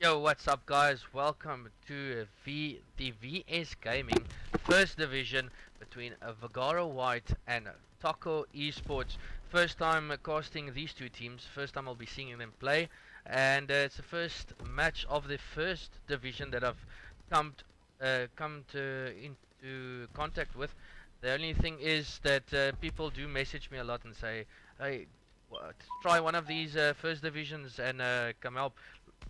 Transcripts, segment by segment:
Yo, what's up, guys? Welcome to the VS Gaming First Division between Vegaro White and Capo eSports. First time casting these two teams. First time I'll be seeing them play, and it's the first match of the First Division that I've come to into contact with. The only thing is that people do message me a lot and say, "Hey, try one of these First Divisions and come help."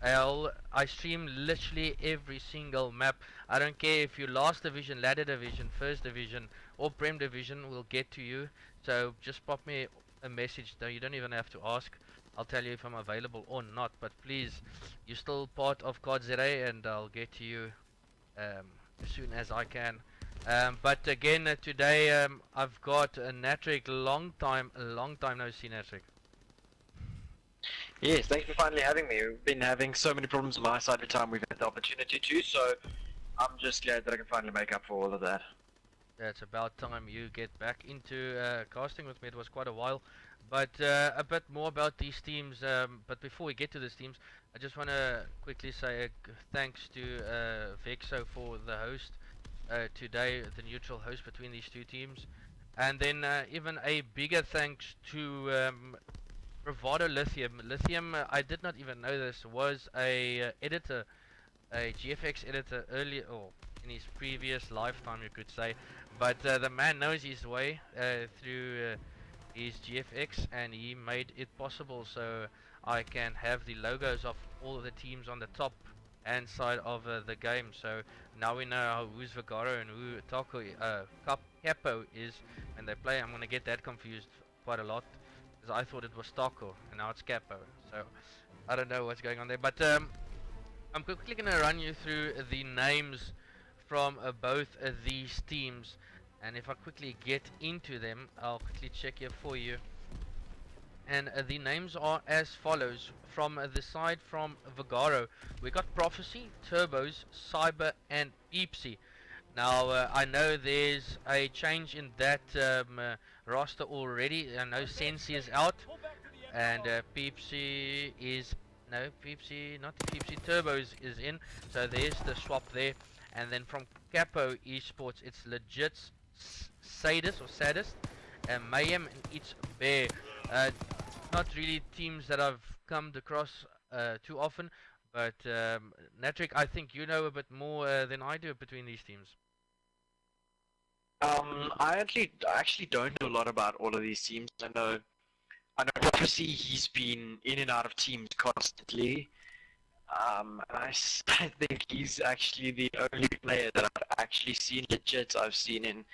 I stream literally every single map. I don't care if you last division, ladder division, first division, or prem division, will get to you. So just pop me a message. Though you don't even have to ask. I'll tell you if I'm available or not. But please, you're still part of COD and I'll get to you as soon as I can. But again, today I've got a Natrick. Long time no see, Natrick. Yes, thanks for finally having me. We've been having so many problems on my side every time we've had the opportunity to, so I'm just glad that I can finally make up for all of that. Yeah, it's about time you get back into casting with me. It was quite a while. But a bit more about these teams. But before we get to these teams, I just want to quickly say thanks to Vexo for the host today, the neutral host between these two teams. And then even a bigger thanks to Bravado Lithium. Lithium, I did not even know this, was a editor, a GFX editor earlier, or in his previous lifetime, you could say. But the man knows his way through his GFX, and he made it possible so I can have the logos of all of the teams on the top hand side of the game. So now we know who's Vegaro and who Capo is when they play. I'm gonna get that confused quite a lot, because I thought it was Taco and now it's Capo. So I don't know what's going on there. But I'm quickly going to run you through the names from both these teams. And if I quickly get into them, I'll quickly check here for you. And the names are as follows. From the side from Vegaro, we got Prxphecy, Turboz, Cyber, and Peepzy. Now, I know there's a change in that roster already. I know Sensi is out, and Peepzy is... No, Peepzy, not Peepzy, Turboz is in. So there's the swap there. And then from Capo eSports, it's legit Sadist, and Mayhem and iitzBEAR. Not really teams that I've come across too often. But Natrick, I think you know a bit more than I do between these teams. I actually don't know a lot about all of these teams. I know Prxphecy, he's been in and out of teams constantly. I think he's actually the only player that I've actually seen legit. I've seen in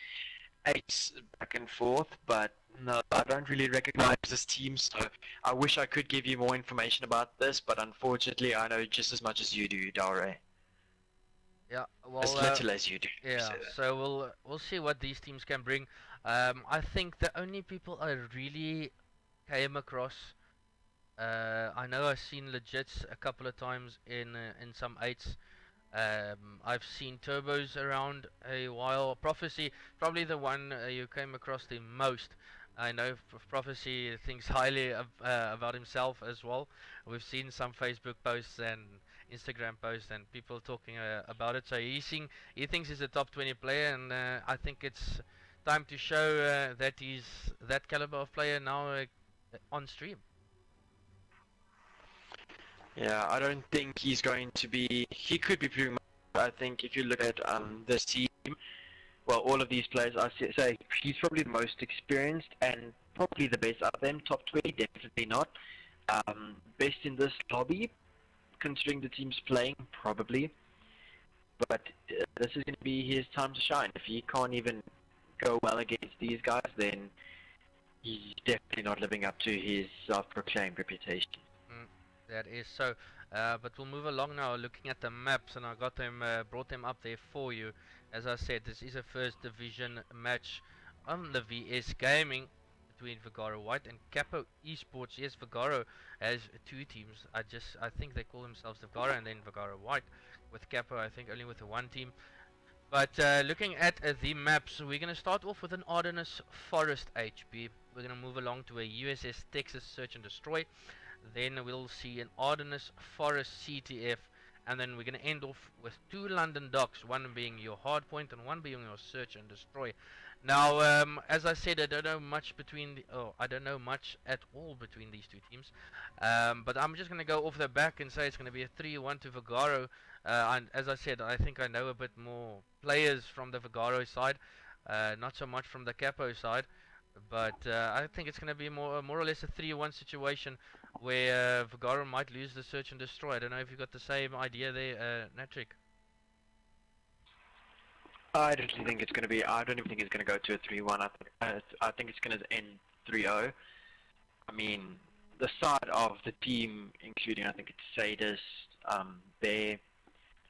8s back and forth, but no, I don't really recognize this team, so I wish I could give you more information about this, but unfortunately I know just as much as you do, Dare. Yeah, well, as little as you do. yeah, so we'll see what these teams can bring. I think the only people I really came across, I know I've seen legits a couple of times in some 8s. I've seen Turboz around a while. Prxphecy, probably the one you came across the most. I know Prxphecy thinks highly about himself as well. We've seen some Facebook posts and Instagram posts and people talking about it. So he thinks he's a top 20 player, and I think it's time to show that he's that caliber of player now on stream. Yeah, I don't think he's going to be. He could be pretty much. I think if you look at this team, well, all of these players, I say he's probably the most experienced and probably the best out of them. Top 20, definitely not. Best in this lobby, considering the team's playing, probably. But this is going to be his time to shine. If he can't even go well against these guys, then he's definitely not living up to his self-proclaimed reputation. That is so. But we'll move along now, looking at the maps, and I got them, brought them up there for you. As I said, this is a first division match on the VS Gaming between Vegaro White and Capo eSports. Yes, Vegaro has two teams. I think they call themselves Vegaro and then Vegaro White. With Capo, I think only with the one team. But looking at the maps, we're going to start off with an Ardennes Forest HB. We're going to move along to a USS Texas Search and Destroy. Then we'll see an Ardennes Forest CTF, and then we're going to end off with 2 London docks, one being your hard point and one being your search and destroy. Now, as I said, I don't know much between I don't know much at all between these two teams, but I'm just going to go off the back and say it's going to be a 3-1 to Vegaro. And as I said, I think I know a bit more players from the Vegaro side, not so much from the Capo side, but I think it's going to be more or less a 3-1 situation where Vegaro might lose the search and destroy. I don't know if you got the same idea there, Natrick. I don't think it's going to be. I don't even think it's going to go to a 3-1. I think it's going to end 3-0. I mean, the side of the team, including I think it's Sadist, Bear,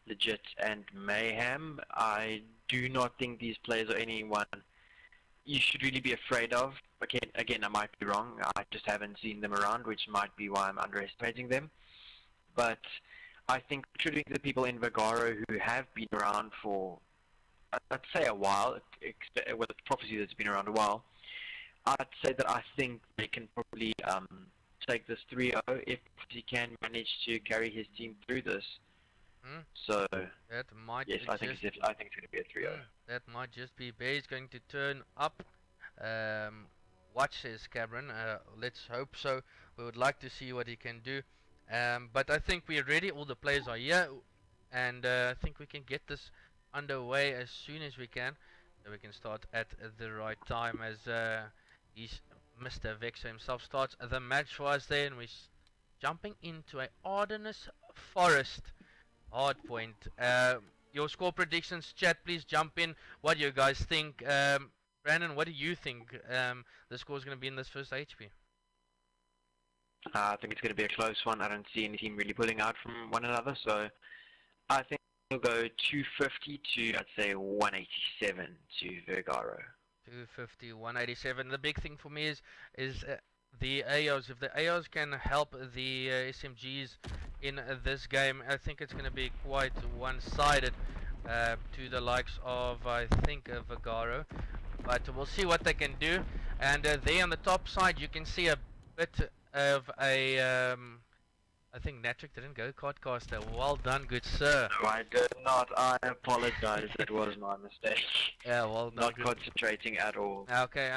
Legit, and Mayhem. I do not think these players are anyone you should really be afraid of. Again, I might be wrong. I just haven't seen them around, which might be why I'm underestimating them. But I think considering the people in Vegaro who have been around for, I'd say a while, with Prxphecy that's been around a while, I'd say that I think they can probably take this 3-0 if he can manage to carry his team through this. So that might yes, I think it's going to be a 3-0. That might just be Bear's going to turn up. Watch, says Cameron. Let's hope so. We would like to see what he can do. But I think we're ready. All the players are here, and I think we can get this underway as soon as we can. So we can start at the right time as he's Mr. Vexo himself starts the match for us there, and we're jumping into a Ardennes Forest hard point. Your score predictions, chat, please jump in. What do you guys think? Brandon, what do you think the score is going to be in this first HP? I think it's going to be a close one. I don't see any team really pulling out from one another, so I think we'll go 250 to, I'd say, 187 to Vegaro. 250, 187. The big thing for me is the AOs. If the AOs can help the SMGs in this game, I think it's going to be quite one-sided to the likes of, I think, Vegaro. But we'll see what they can do. And there on the top side, you can see a bit of a... I think Natrick didn't go Codcaster. Well done, good sir. No, I did not. I apologize. It was my mistake. Yeah, well, not concentrating at all. Okay,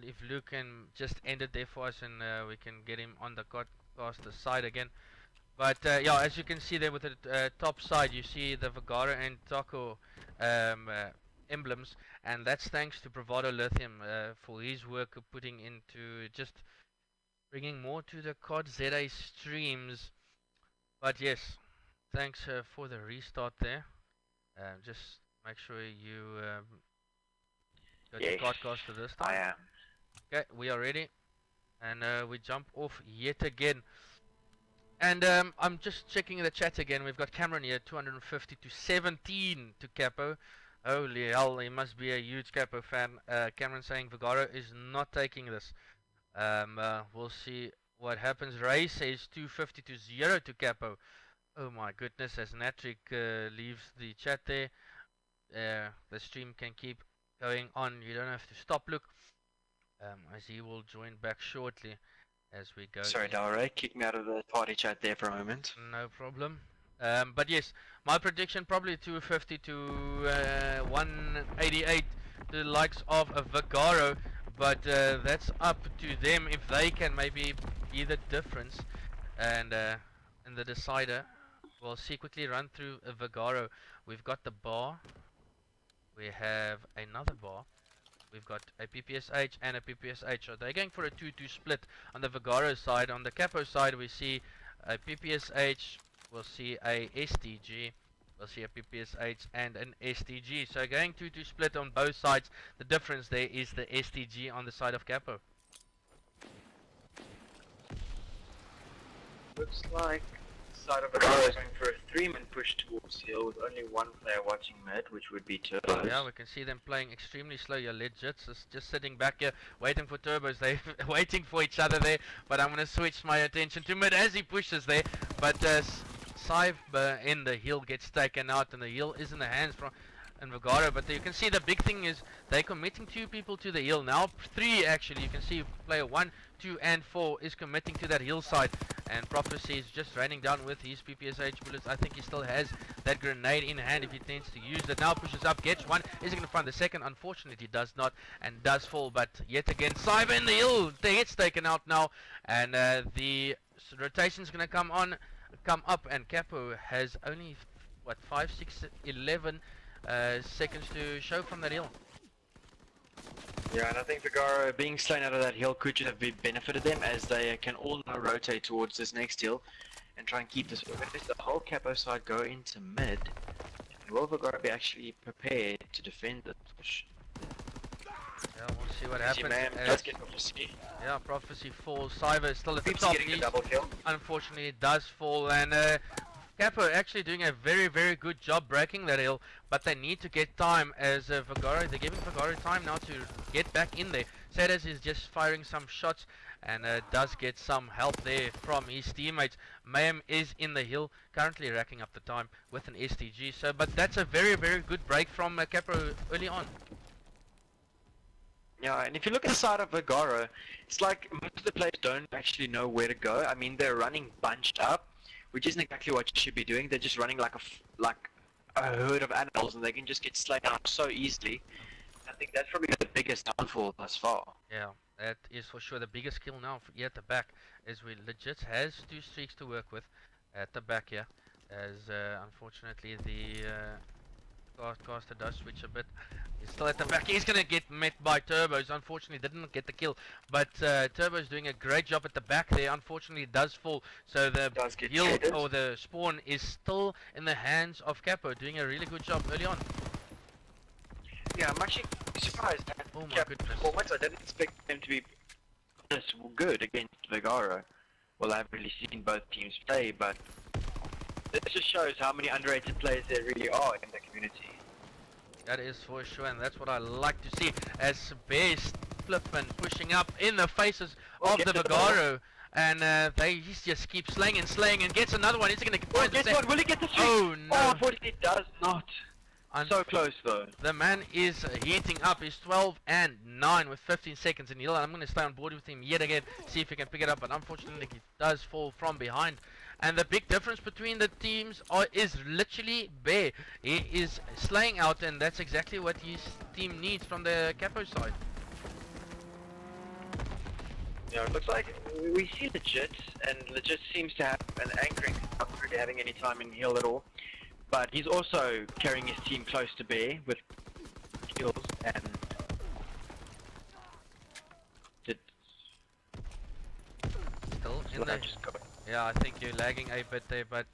if Luke can just end it there for us, and we can get him on the Codcaster side again. But yeah, as you can see there with the top side, you see the Vegaro and Taco emblems, and that's thanks to Bravado Lithium for his work of putting into just bringing more to the COD ZA streams. But yes, thanks for the restart there. Just make sure you go to Codcaster this time. I am. Okay, we are ready, and we jump off yet again. And I'm just checking the chat again. We've got Cameron here, 250 to 17 to Capo. Holy hell, he must be a huge Capo fan. Cameron saying Vegaro is not taking this. We'll see what happens. Ray says 250 to 0 to Capo. Oh my goodness, as Natrick leaves the chat there. The stream can keep going on. You don't have to stop, look. As he will join back shortly as we go. Sorry, Dalray, kick me out of the party chat there for a moment. No problem. But yes, my prediction probably 250 to 188 to the likes of Vegaro. But that's up to them if they can maybe be the difference. And in the decider, we'll see quickly run through Vegaro. We've got the bar. We have another bar. We've got a PPSH and a PPSH. So they're going for a 2-2 split on the Vegaro side. On the Capo side, we see a PPSH. We'll see a STG. We'll see a PPSH and an STG. So going 2-2 split on both sides. The difference there is the STG on the side of Capo. Looks like the side of Vegaro is going for a 3-man push towards hill with only one player watching mid, which would be Turboz. Yeah, we can see them playing extremely slow. Your Legits is just sitting back here waiting for Turboz. They're waiting for each other there. But I'm going to switch my attention to mid as he pushes there. But Cyber in the hill gets taken out, and the hill is in the hands from Vegaro. But you can see the big thing is they're committing 2 people to the hill now, 3 actually. You can see player 1, 2 and 4 is committing to that hillside, and Prxphecy is just raining down with his PPSH bullets. I think he still has that grenade in hand if he tends to use it. Now pushes up, gets one. Is he going to find the second? Unfortunately, he does not, and does fall. But yet again, Cyber in the hill gets taken out now, and the rotation is going to come up, and Capo has only what 5, 6, 11 seconds to show from that hill. Yeah, and I think Vegaro being slain out of that hill could have benefited them, as they can all now rotate towards this next hill and try and keep this. If the whole Capo side go into mid, will Vegaro be actually prepared to defend it? Yeah, we'll see what happens. Let's get Prxphecy. Yeah, Prxphecy falls. Cyber is still at the Peepzy top. getting the double kill. Unfortunately, it does fall, and Capo actually doing a very good job breaking that hill, but they need to get time as Vegaro. They're giving Vegaro time now to get back in there. Sedes is just firing some shots and does get some help there from his teammates. Mayhem is in the hill, currently racking up the time with an STG. So, but that's a very good break from Capo early on. Yeah, and if you look at the side of Vegaro, it's like most of the players don't actually know where to go. I mean, they're running bunched up, which isn't exactly what you should be doing. They're just running like a herd of animals, and they can just get slain out so easily. I think that's probably the biggest downfall thus far. Yeah, that is for sure the biggest kill now here at the back, as we legit has 2 streaks to work with at the back here, as unfortunately the caster does switch a bit. He's still at the back. He's gonna get met by Turboz. Unfortunately didn't get the kill, but Turboz doing a great job at the back there. Unfortunately does fall, so the heal or the spawn is still in the hands of Capo, doing a really good job early on. Yeah, I'm actually surprised at Capo's performance. I didn't expect them to be this good against Vegaro. Well, I haven't really seen both teams play, but this just shows how many underrated players there really are in the community. That is for sure, and that's what I like to see, as Bear's flipping, pushing up in the faces of the Vegaro, and he just keeps slaying and gets another one. Is he going to find the second? Will he get the streak? Oh no! Oh, unfortunately it does not. So close though. The man is heating up. He's 12-9 with 15 seconds in the hill. I'm going to stay on board with him yet again, see if he can pick it up, but unfortunately he does fall from behind. And the big difference between the teams is literally Bear. He is slaying out, and that's exactly what his team needs from the Capo side. Yeah, it looks like we see Legit, and Legit seems to have an anchoring, not really having any time in heal at all. But he's also carrying his team close to Bear with kills, and still in the... Yeah, I think you're lagging a bit there, but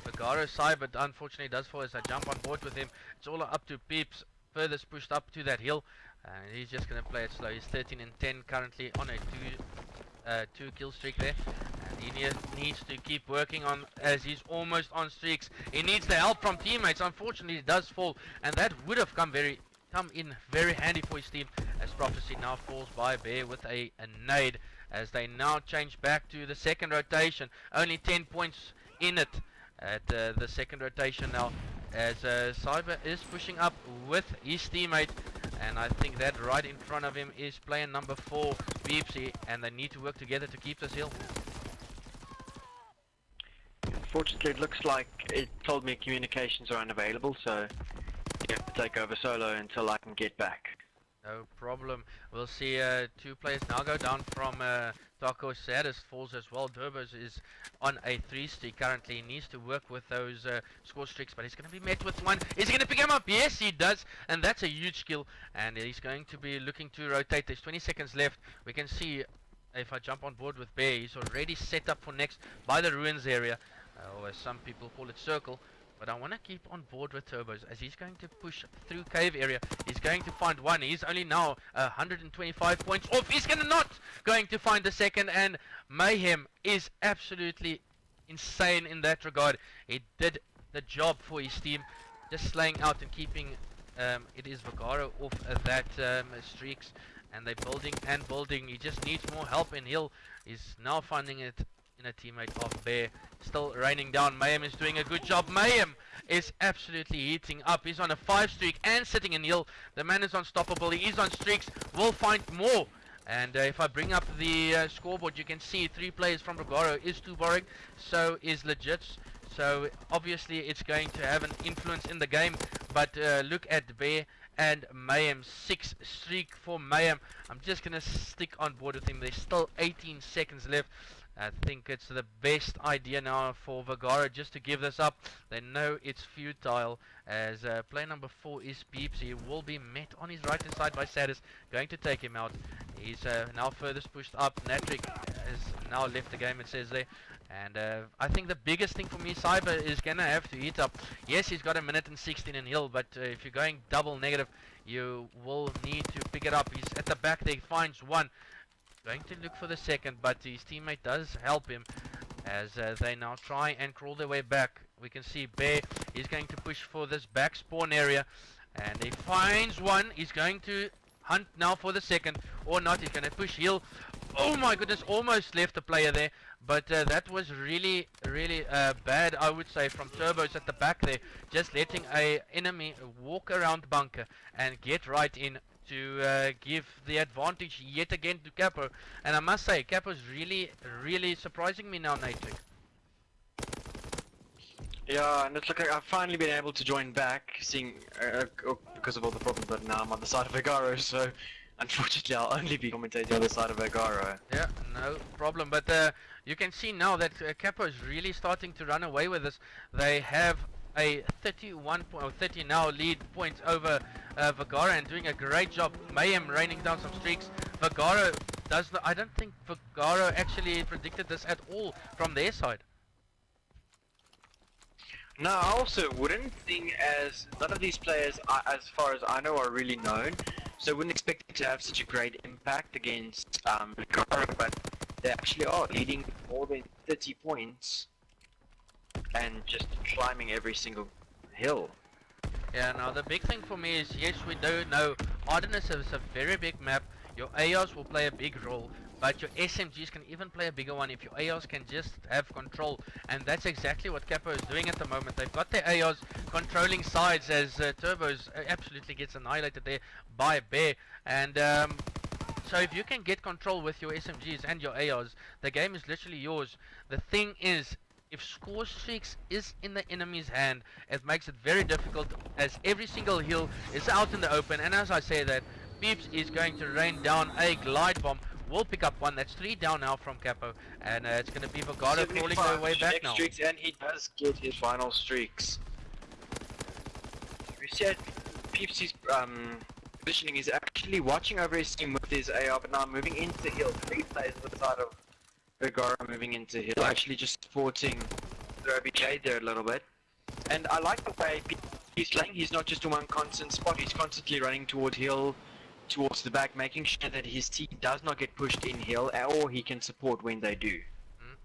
Vegaro side, but unfortunately does fall as I jump on board with him. It's all up to Peeps, furthest pushed up to that hill, and he's just going to play it slow. He's 13-10 currently on a 2 kill streak there, and he needs to keep working on, as he's almost on streaks. He needs the help from teammates. Unfortunately he does fall, and that would have come in very handy for his team, as Prxphecy now falls by Bear with a nade, as they now change back to the second rotation. Only 10 points in it at the second rotation now, as Cyber is pushing up with his teammate, and I think that right in front of him is player number 4, Peepzy, and they need to work together to keep this hill. Unfortunately it looks like it told me communications are unavailable, so you have to take over solo until I can get back. No problem. We'll see 2 players now go down from Taco. Sedes falls as well. Turboz is on a 3 streak currently. He needs to work with those score streaks, but he's going to be met with one. Is he going to pick him up? Yes, he does, and that's a huge kill. And he's going to be looking to rotate. There's 20 seconds left. We can see if I jump on board with Bear, he's already set up for next by the ruins area, or as some people call it, circle. But I want to keep on board with Turboz, as he's going to push through cave area. He's going to find one. He's only now 125 points off. He's not going to find the second, and Mayhem is absolutely insane in that regard. He did the job for his team, just slaying out and keeping it is Vegaro off that streaks, and they're building and building. He just needs more help in hill. He's now finding it in a teammate of Bear. Still raining down. Mayhem is doing a good job. Mayhem is absolutely heating up. He's on a 5 streak and sitting in hill. The man is unstoppable. He is on streaks. Will find more And if I bring up the scoreboard, you can see 3 players from Vegaro is Turboz, so is Legits. So obviously it's going to have an influence in the game. But look at iitzBEAR and Mayhem, 6 streak for Mayhem. I'm just gonna stick on board with him. There's still 18 seconds left. I think it's the best idea now for Vegaro just to give this up. They know it's futile, as player number 4 is Peepzy. He will be met on his right hand side by Sadis, going to take him out. He's now furthest pushed up. Natrick has now left the game, it says there. And I think the biggest thing for me, Cyber, is gonna have to eat up. Yes, he's got a minute and 16 in hill, but if you're going double negative, you will need to pick it up. He's at the back there, he finds one. Going to look for the second, but his teammate does help him as they now try and crawl their way back. We can see iitzBEAR is going to push for this back spawn area, and he finds one. He's going to hunt now for the second, or not. He's going to push heal. Oh my goodness, almost left the player there, but that was really bad, I would say, from Turboz at the back there, just letting a enemy walk around bunker and get right in to give the advantage yet again to Capo. And I must say, Capo's really surprising me now, Natrick. Yeah, and it's like I've finally been able to join back, seeing because of all the problems, but now I'm on the side of Vegaro, so unfortunately I'll only be commentating on the side of Vegaro. Yeah, no problem, but you can see now that Capo is really starting to run away with this. They have a 30 now lead points over Vegaro, and doing a great job. Mayhem raining down some streaks. Vegaro does not, I don't think Vegaro actually predicted this at all from their side. No, I also wouldn't think, as none of these players, as far as I know, are really known, so I wouldn't expect it to have such a great impact against Vegaro, but they actually are leading more than 30 points and just climbing every single hill. Yeah, now the big thing for me is, yes, we do know Ardennes is a very big map. Your ARs will play a big role, but your SMGs can even play a bigger one if your ARs can just have control, and that's exactly what Capo is doing at the moment. They've got their ARs controlling sides, as Turboz absolutely gets annihilated there by iitzBEAR. And so if you can get control with your SMGs and your ARs, the game is literally yours. The thing is, if score streaks is in the enemy's hand, it makes it very difficult, as every single hill is out in the open. And as I say that, Peeps is going to rain down a glide bomb. We'll pick up one. That's 3 down now from Capo, and it's going to be Vegaro crawling their way back now. Streaks, and he does get his final streaks. We said Peepsy's positioning is actually watching over his team with his AR, but now moving into hill. 3 players on the side of Vegaro moving into hill, actually just supporting the OBJ there a little bit. And I like the way he's playing. He's not just in one constant spot. He's constantly running toward hill, towards the back, making sure that his team does not get pushed in hill, or he can support when they do.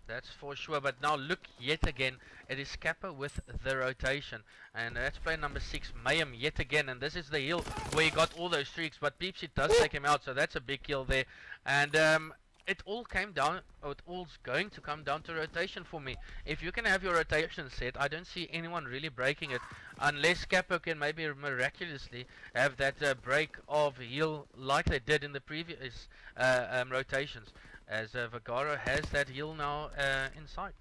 That's for sure. But now look yet again, it is Capo with the rotation, and that's player number 6, Mayhem, yet again. And this is the hill where he got all those streaks, but Peepzy does take him out, so that's a big kill there. And it all came down, or it all's going to come down to rotation for me. If you can have your rotation set, I don't see anyone really breaking it, unless Capo can maybe miraculously have that break of heal like they did in the previous rotations, as Vegaro has that heal now in sight.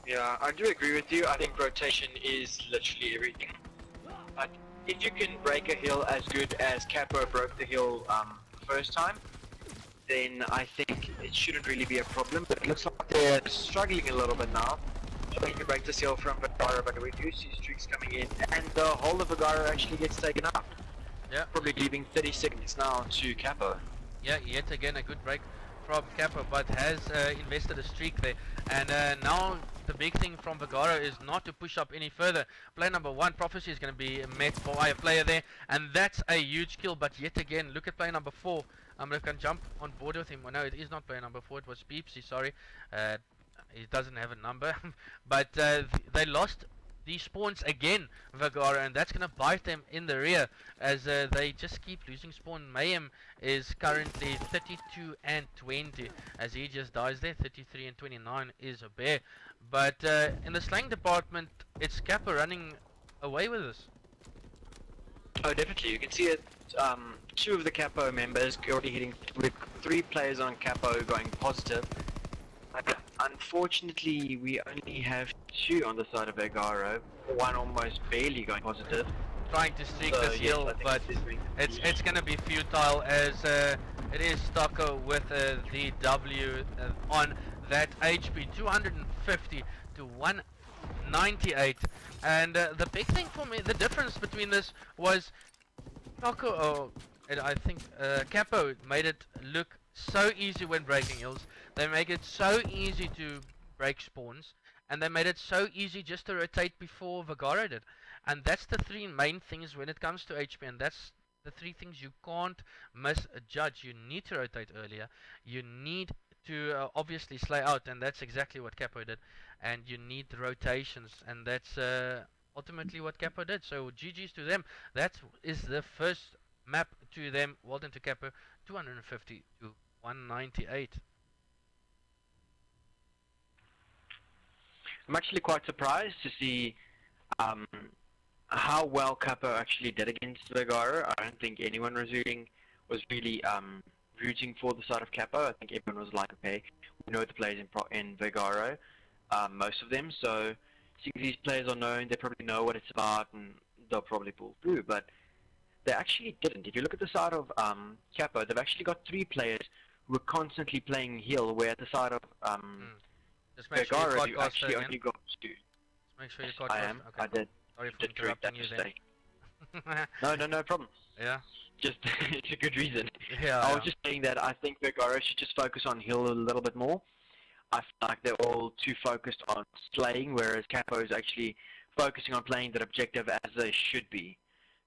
Yeah, I do agree with you. I think rotation is literally everything. But if you can break a hill as good as Capo broke the hill the first time, then I think it shouldn't really be a problem. But it looks like they're struggling a little bit now, trying to break this hill from Vegaro, but we do see streaks coming in, and the whole of Vegaro actually gets taken out. Yeah, probably leaving 30 seconds now to Capo. Yeah, yet again a good break from Capo, but has invested a streak there. And now the big thing from Vegaro is not to push up any further. Player number 1, Prxphecy, is going to be met by a player there, and that's a huge kill. But yet again, look at player number 4. I can jump on board with him. Well, no, it is not player number 4, it was Peepzy, sorry. He doesn't have a number. But they lost these spawns again, Vegaro, and that's going to bite them in the rear, as they just keep losing spawn. Mayhem is currently 32 and 20, as he just dies there. 33 and 29 is iitzBEAR. But in the slang department, it's Capo running away with us. Oh, definitely. You can see it. Two of the Capo members already hitting with 3 players on Capo going positive. But unfortunately, we only have 2 on the side of Vegaro. 1 almost barely going positive. Trying to streak So, this yes, hill, I think but it's gonna be futile as it is Stocko with the W on that HP 250 to 198, and the big thing for me, the difference between this was Stocko, I think Capo made it look so easy when breaking hills. They make it so easy to break spawns, and they made it so easy just to rotate before Vegaro did. And that's the 3 main things when it comes to HP, and that's the 3 things you can't misjudge. You need to rotate earlier, you need to obviously slay out, and that's exactly what Capo did, and you need rotations, and that's ultimately what Capo did. So GG's to them. That is the first map to them. Well done to Capo, 250 to 198. I'm actually quite surprised to see how well Capo actually did against Vegaro. I don't think anyone was really rooting for the side of Capo. I think everyone was like, okay, we know the players in Vegaro, most of them, so since these players are known, they probably know what it's about and they'll probably pull through, but they actually didn't. If you look at the side of Capo, they've actually got 3 players who are constantly playing heal, where at the side of Just make Vegaro, sure you actually only got 2. Just make sure you caught I am. Okay, I did. Sorry for Did correct that interrupting you mistake. there. No problem. Yeah. Just it's a good reason. Yeah. I was just saying that I think Vegaro should just focus on heal a little bit more. I feel like they're all too focused on slaying, whereas Capo is actually focusing on playing that objective as they should be.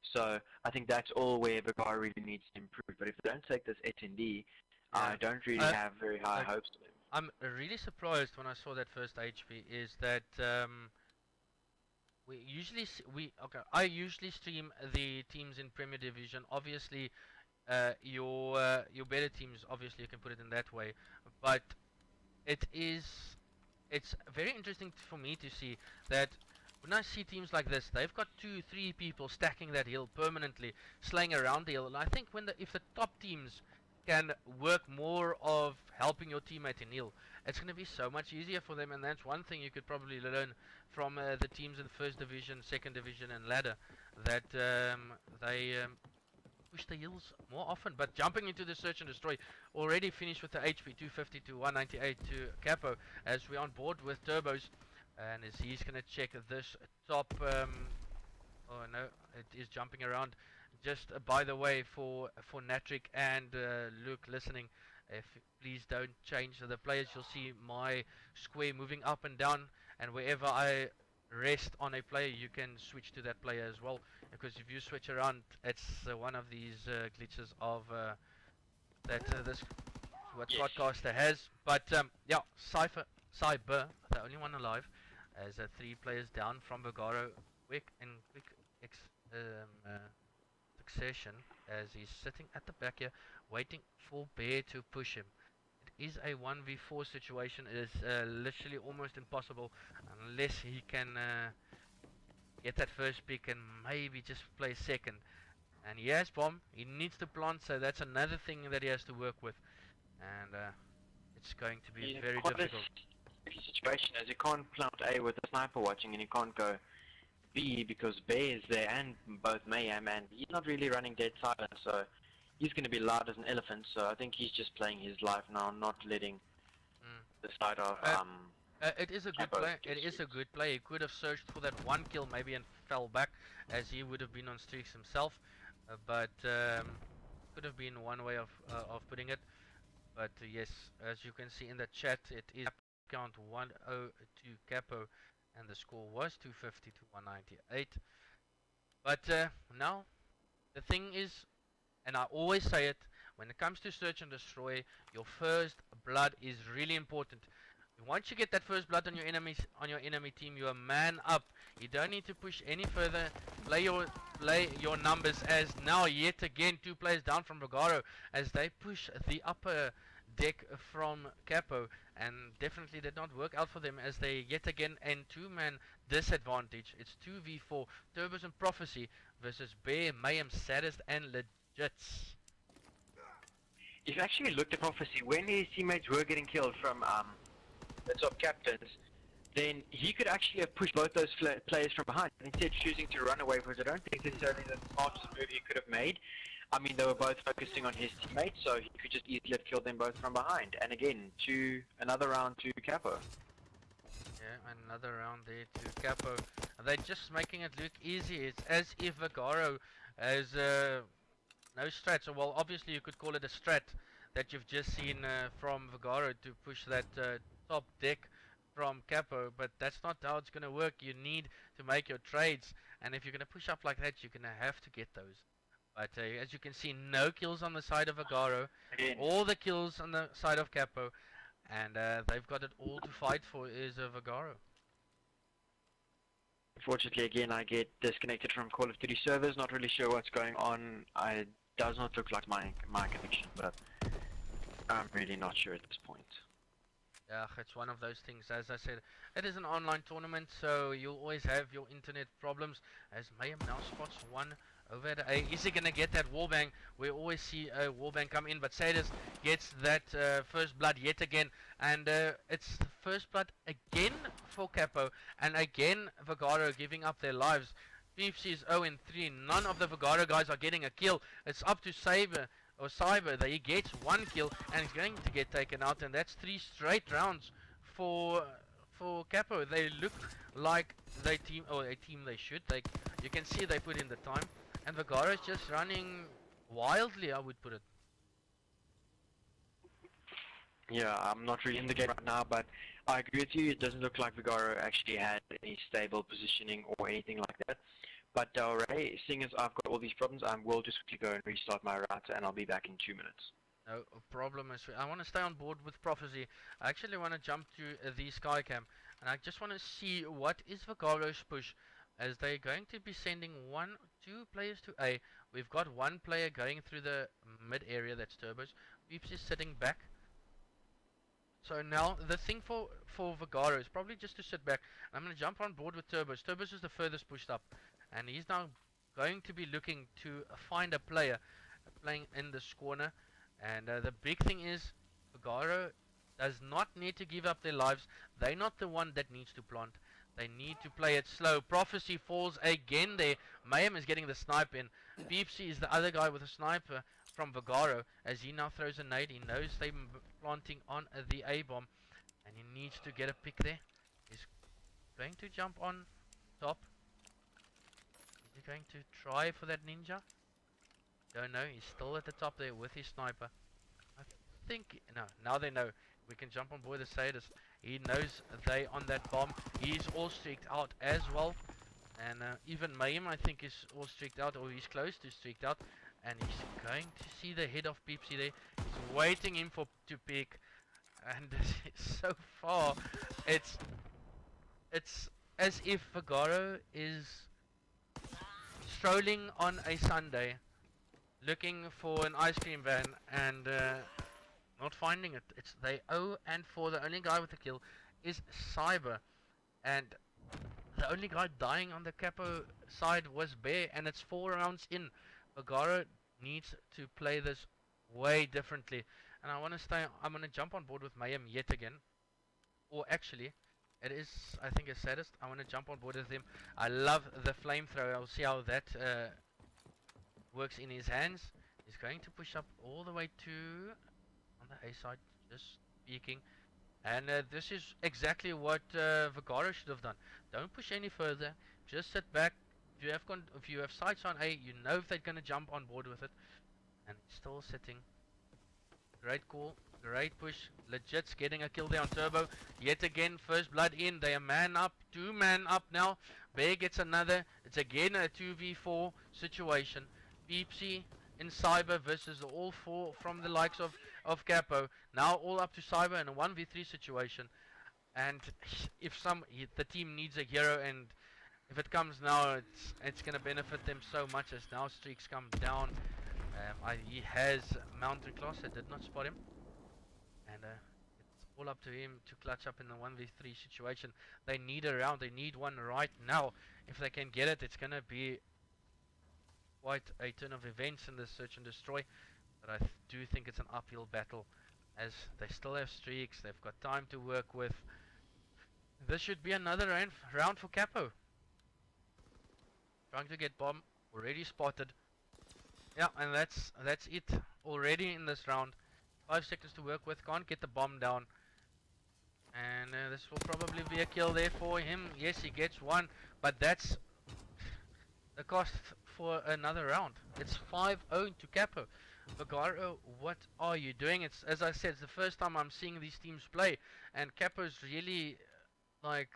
So I think that's all where Vegaro really needs to improve. But if they don't take this SND, I don't really have very high hopes for them. I'm really surprised when I saw that first HP is that I usually stream the teams in Premier Division. Obviously, your better teams, obviously you can put it in that way, but it's very interesting for me to see that when I see teams like this, they've got 2-3 people stacking that hill permanently, slaying around the hill, and I think if the top teams can work more of helping your teammate in heal, it's going to be so much easier for them, and that's one thing you could probably learn from the teams in first division, second division and ladder, that they push the heals more often. But jumping into the search and destroy, already finished with the HP 250 to 198 to Capo, as we're on board with Turboz, and as he's going to check this top, oh no, it is jumping around. Just by the way, for Natric and Luke listening, if please don't change the players. You'll see my square moving up and down, and wherever I rest on a player, you can switch to that player as well. Because if you switch around, it's one of these glitches of this what Podcaster has. But yeah, iitzBEAR, the only one alive, as 3 players down from Vegaro, quick succession, as he's sitting at the back here waiting for Bear to push him. It is a 1v4 situation. It is literally almost impossible unless he can get that first pick and maybe just play second. And he has bomb, he needs to plant, so that's another thing that he has to work with, and it's going to be very difficult. Situation as you can't plant A with a sniper watching, and you can't go B because Bear is there and both Mayhem, and he's not really running dead silent, so he's going to be loud as an elephant. So I think he's just playing his life now, not letting the side of it is a good play. It is a good play. He could have searched for that 1 kill maybe and fell back, as he would have been on streaks himself, but could have been one way of putting it. But yes, as you can see in the chat, it is count 1-0 to Capo, and the score was 250 to 198. But now the thing is, and I always say it, when it comes to search and destroy, your first blood is really important. Once you get that first blood on your enemy team, you are man up. You don't need to push any further. Play your numbers, as now yet again 2 players down from Vegaro as they push the upper deck from Capo, and definitely did not work out for them as they yet again in two-man disadvantage. It's 2v4, Turboz and Prxphecy versus iitzBEAR, Mayhem, Saddest and Legits. If you actually looked at Prxphecy, when his teammates were getting killed from the top captains, then he could actually have pushed both those players from behind, instead choosing to run away, because I don't think necessarily the smartest move he could have made. I mean, they were both focusing on his teammates, so he could just easily have killed them both from behind. And again, another round to Capo. Yeah, another round there to Capo. They're just making it look easy. It's as if Vegaro has no strat. So, well, obviously you could call it a strat that you've just seen from Vegaro to push that top deck from Capo, but that's not how it's going to work. You need to make your trades, and if you're going to push up like that, you're going to have to get those. But as you can see, no kills on the side of Vegaro, all the kills on the side of Capo, and they've got it all to fight for is Vegaro. Unfortunately, again, I get disconnected from Call of Duty servers, not really sure what's going on. It does not look like my connection, but I'm really not sure at this point. Yeah, it's one of those things. As I said, it is an online tournament, so you'll always have your internet problems. As Mayhem now spots one over at A. Is he gonna get that wallbang? We always see a wallbang come in, but Sadist gets that first blood yet again, and it's the first blood again for Capo, and again Vegaro giving up their lives. Peepzy is 0-3. None of the Vegaro guys are getting a kill. It's up to Cyber. He gets one kill and he's going to get taken out, and that's 3 straight rounds for Capo. They look like a team they should. You can see they put in the time, and Vegaro is just running wildly, I would put it. Yeah, I'm not really in the game right now, but I agree with you. It doesn't look like Vegaro actually had any stable positioning or anything like that. But Ray, seeing as I've got all these problems, I will just quickly go and restart my router, and I'll be back in 2 minutes. No problem. I want to stay on board with Prxphecy. I actually want to jump to the Skycam, and I just want to see what is Vegaro's push, as they're going to be sending 2 players to A. We've got 1 player going through the mid area, that's Turboz. Peepzy is sitting back. So now the thing for Vegaro is probably just to sit back. I'm going to jump on board with Turboz. Turboz is the furthest pushed up, and he's now going to be looking to find a player playing in this corner. And the big thing is Vegaro does not need to give up their lives. They're not the one that needs to plant. They need to play it slow. Prxphecy falls again there. Mayhem is getting the snipe in. Peepzy is the other guy with a sniper from Vegaro, as he now throws a nade. He knows they're planting on the A-bomb, and he needs to get a pick there. He's going to jump on top. Is he going to try for that ninja? Don't know. He's still at the top there with his sniper. I think, no, now they know. We can jump on board the Sadist. He knows they on that bomb. He's all streaked out as well. And even Mayhem, I think, is all streaked out, or he's close to streaked out. And he's going to see the head of Peepzy there. He's waiting him to pick. And so far, it's as if Vegaro is strolling on a Sunday, looking for an ice cream van, and not finding it. It's they 0-4. The only guy with the kill is Cyber, and the only guy dying on the Capo side was iitzBEAR, and it's 4 rounds in. Vegaro needs to play this way differently, and I'm gonna jump on board with Mayhem yet again, or actually it is, I think, a Sadist. I want to jump on board with him. I love the flamethrower. I'll see how that works in his hands. He's going to push up all the way to on the A side, just peeking, and this is exactly what Vegaro should have done. Don't push any further, just sit back. If you have sights on A, you know if they're going to jump on board with it, and it's still sitting. Great call, great push. Legit's getting a kill there on Turbo yet again. First blood in. They are man up, 2 man up now. iitzBEAR gets another. It's again a 2v4 situation. Peepzy in Cyber versus all 4 from the likes of Capo. Now all up to Cyber in a 1v3 situation. And if the team needs a hero, and if it comes now, it's gonna benefit them so much, as now streaks come down. He has Mountain Class. I did not spot him, and it's all up to him to clutch up in the 1v3 situation. They need a round, they need one right now. If they can get it, it's gonna be quite a turn of events in this search and destroy. But I do think it's an uphill battle, as they still have streaks, they've got time to work with. This should be another round for Capo. Trying to get bomb, already spotted. Yeah, and that's it already in this round. 5 seconds to work with, can't get the bomb down. And this will probably be a kill there for him. Yes, he gets one, but that's the cost for another round. It's 5-0 to Capo. Vegaro, what are you doing? It's, as I said, it's the first time I'm seeing these teams play, and Capo's really like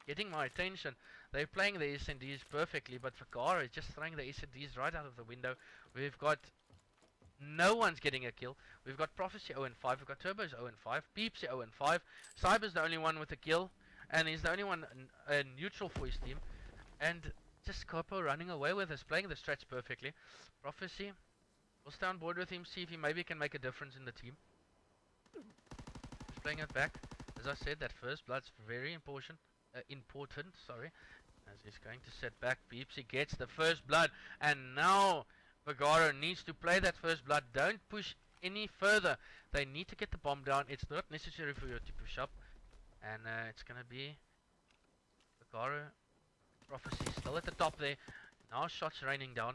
getting my attention. They're playing the SNDs perfectly, but Vegaro is just throwing the SNDs right out of the window. We've got no one's getting a kill. We've got Prxphecy 0-5, we've got Turboz 0-5, Peepzy 0-5, Cyber's the only one with a kill, and he's the only one neutral for his team. And just Capo running away with us, playing the strats perfectly. Prxphecy, we'll stay on board with him, see if he maybe can make a difference in the team. He's playing it back. As I said, that first blood's very important, sorry. As he's going to set back, Peepzy gets the first blood, and now Vegaro needs to play that first blood. Don't push any further. They need to get the bomb down. It's not necessary for you to push up. And it's going to be Vegaro. Prxphecy still at the top there. Now shots raining down.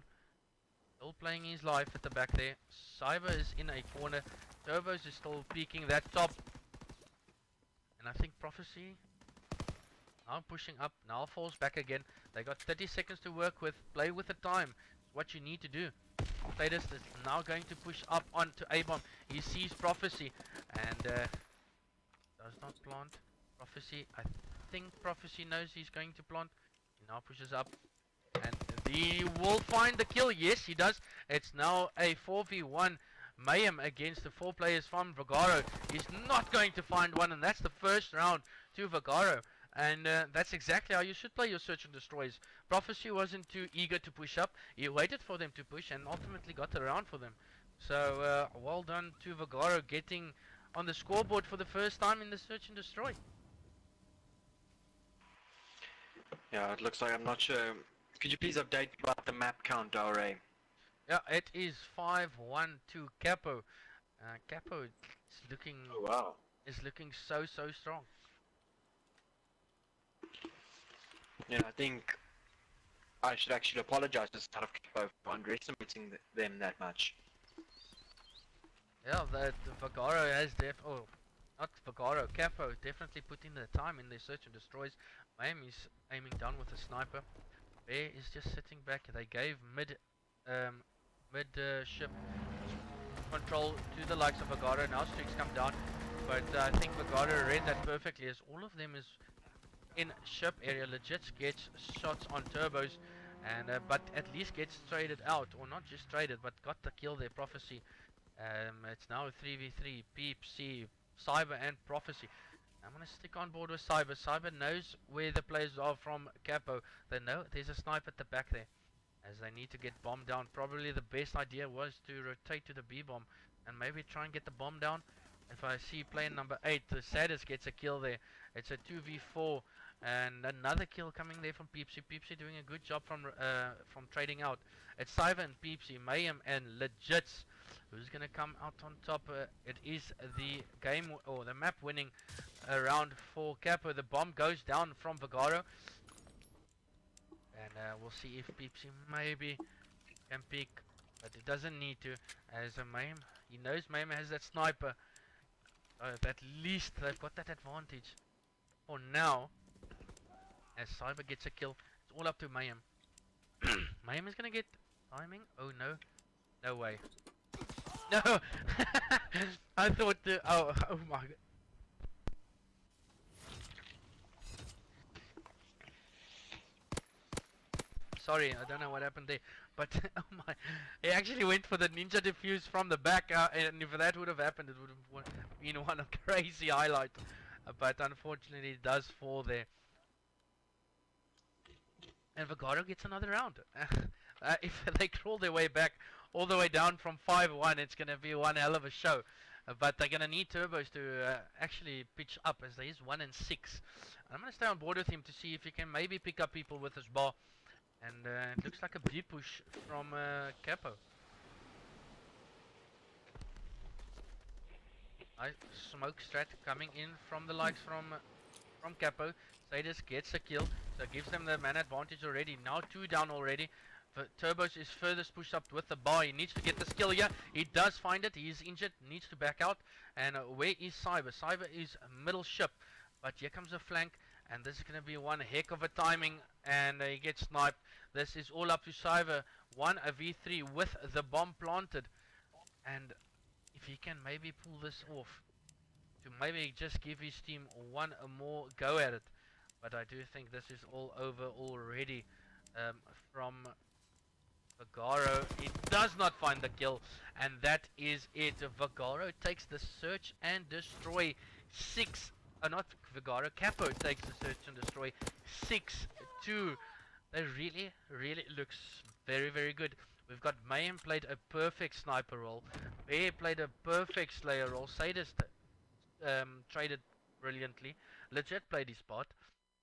Still playing his life at the back there. Cyber is in a corner. Turboz is still peeking that top. And I think Prxphecy now pushing up. Now falls back again. They got 30 seconds to work with. Play with the time. It's what you need to do. Status is now going to push up onto A-bomb. He sees Prxphecy and does not plant. Prxphecy, I think Prxphecy knows he's going to plant. He now pushes up and he will find the kill. Yes, he does. It's now a 4v1 Mayhem against the 4 players from Vegaro. He's not going to find one, and that's the first round to Vegaro. And that's exactly how you should play your search and destroys. Prxphecy wasn't too eager to push up. He waited for them to push and ultimately got around for them. So well done to Vegaro, getting on the scoreboard for the first time in the search and destroy. Yeah, it looks like, I'm not sure. Could you please update about the map count, RA? Yeah, it is 5-1 to Capo. Capo is looking, Oh wow, is looking so strong. Yeah, I think I should actually apologize to South Capo for underestimating them that much. Yeah, the Vegaro has not Vegaro, Capo definitely put in the time in their search and destroys. Mayhem is aiming down with a sniper. Bear is just sitting back. They gave mid ship control to the likes of Vegaro. Now streaks come down, but I think Vegaro read that perfectly, as all of them is in ship area. Legit gets shots on Turboz, and but at least gets traded out, or not just traded, but got the kill there. Prxphecy. It's now 3v3. Peepzy, Cyber, and Prxphecy. I'm gonna stick on board with Cyber. Cyber knows where the players are from Capo. They know there's a snipe at the back there, as they need to get bomb down. Probably the best idea was to rotate to the B bomb and maybe try and get the bomb down. If I see player number 8, the Saddest gets a kill there. It's a 2v4 and another kill coming there from Peepzy. Peepzy doing a good job from trading out. It's Cyber and Peepzy, Mayhem and Legits. Who's gonna come out on top? It is the game or the map winning round for Capo. The bomb goes down from Vegaro, and we'll see if Peepzy maybe can peek, but it doesn't need to, as a Mayhem, he knows Mayhem has that sniper. At least they've got that advantage for now, as Cyber gets a kill. It's all up to Mayhem. Mayhem is gonna get timing. Oh no, no way. No. I thought oh my god. Sorry, I don't know what happened there, but oh my, he actually went for the ninja defuse from the back, and if that would have happened, it would have been one of crazy highlight, but unfortunately it does fall there. And Vegaro gets another round. If they crawl their way back all the way down from 5-1, it's gonna be one hell of a show. But they're gonna need Turboz to actually pitch up, as there is 1 and 6. And I'm gonna stay on board with him to see if he can maybe pick up people with his bar. And it looks like a B push from Capo. Nice smoke strat coming in from the likes from Capo. Sadis gets a kill, so gives them the man advantage already. Now 2 down already. Turboz is furthest pushed up with the bar. He needs to get the skill here. He does find it. He is injured. Needs to back out. And where is Cyber? Cyber is middle ship. But here comes a flank. And this is going to be one heck of a timing. And he gets sniped. This is all up to Cyber. 1v3 with the bomb planted. And if he can maybe pull this off, to maybe just give his team one more go at it. But I do think this is all over already from Vegaro. He does not find the kill, and that is it. Vegaro takes the search and destroy 6. Not Vegaro, Capo takes the search and destroy 6-2. That really looks very good. We've got Mayhem played a perfect sniper role. Bear played a perfect slayer role. Sadist traded brilliantly. Legit played his part.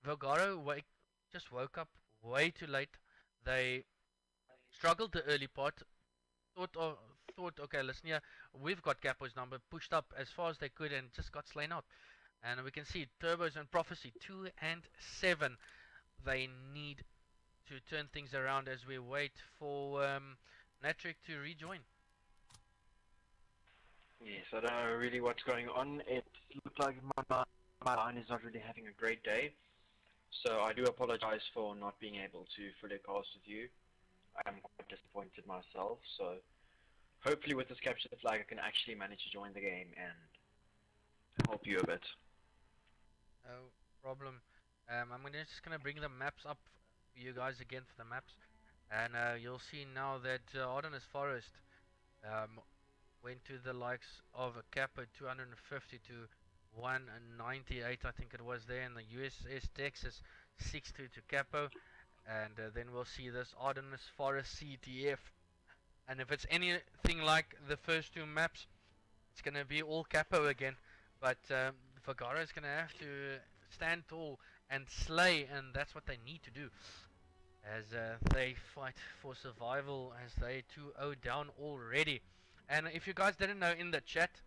Vegaro just woke up way too late. They struggled the early part. Thought, okay, listen here, we've got Capo's number. Pushed up as far as they could and just got slain out. And we can see Turboz and Prxphecy 2 and 7. They need to turn things around as we wait for Natrick to rejoin. Yes, I don't know really what's going on. It looks like my line is not really having a great day. So I do apologize for not being able to fully cast with you. I'm quite disappointed myself, so hopefully with this capture the flag I can actually manage to join the game and help you a bit. No problem. I'm just gonna bring the maps up for you guys again for the maps, and you'll see now that Ardennes Forest went to the likes of a Capo 250 to 198, I think it was there, in the USS Texas 6-2 to Capo, and then we'll see this Ardennes Forest CTF, and if it's anything like the first 2 maps, it's gonna be all Capo again, but Vegaro is gonna have to stand tall and slay, and that's what they need to do as they fight for survival, as they 2-0 down already. And if you guys didn't know, in the chat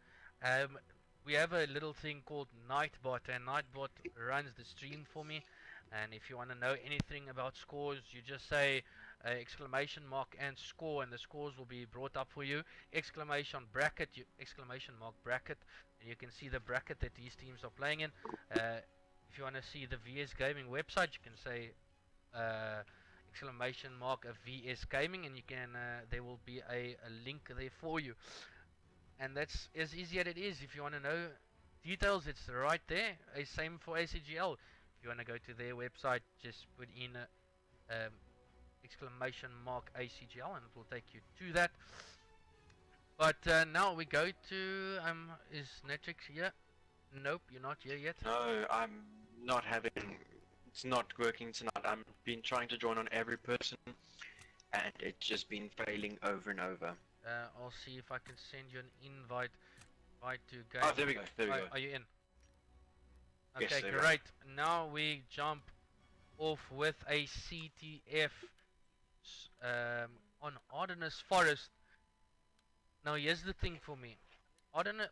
we have a little thing called Nightbot, and Nightbot runs the stream for me, and if you want to know anything about scores, you just say exclamation mark and score, and the scores will be brought up for you. Exclamation bracket, exclamation mark bracket, and you can see the bracket that these teams are playing in. If you want to see the VS Gaming website, you can say exclamation mark VS Gaming, and you can there will be a link there for you, and that's as easy as it is. If you want to know details, it's right there. Same for ACGL. If you want to go to their website, just put in exclamation mark ACGL and it will take you to that. But now we go to is Netrix here? Nope, you're not here yet. No, I'm not having. It's not working tonight. I've been trying to join on every person, and it's just been failing over and over. I'll see if I can send you an invite to game. Oh, there we go. There we go. Are you in? Yes, Okay, great. Now we jump off with a CTF on Ardennes Forest. Now here's the thing for me. Ardennes,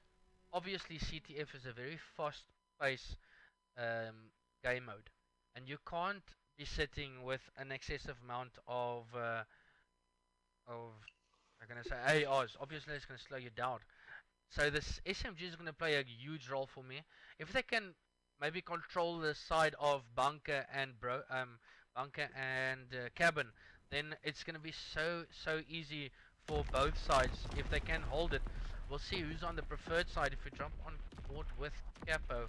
obviously CTF is a very fast-paced game mode, and you can't be sitting with an excessive amount of I'm gonna say ARs. Obviously it's gonna slow you down. So this SMG is gonna play a huge role for me. If they can maybe control the side of bunker and cabin, then it's gonna be so easy for both sides if they can hold it. We'll see who's on the preferred side if we jump on board with Capo.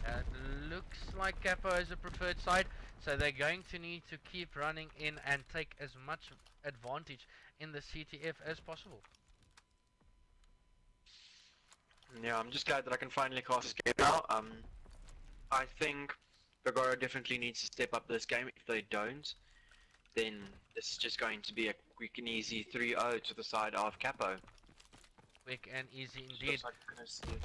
It looks like Capo is a preferred side, so they're going to need to keep running in and take as much advantage in the CTF as possible. Yeah, I'm just glad that I can finally cast escape now. I think Vegaro definitely needs to step up this game. If they don't, then this is just going to be a quick and easy 3-0 to the side of Capo. quick and easy indeed. Looks like we're gonna see it.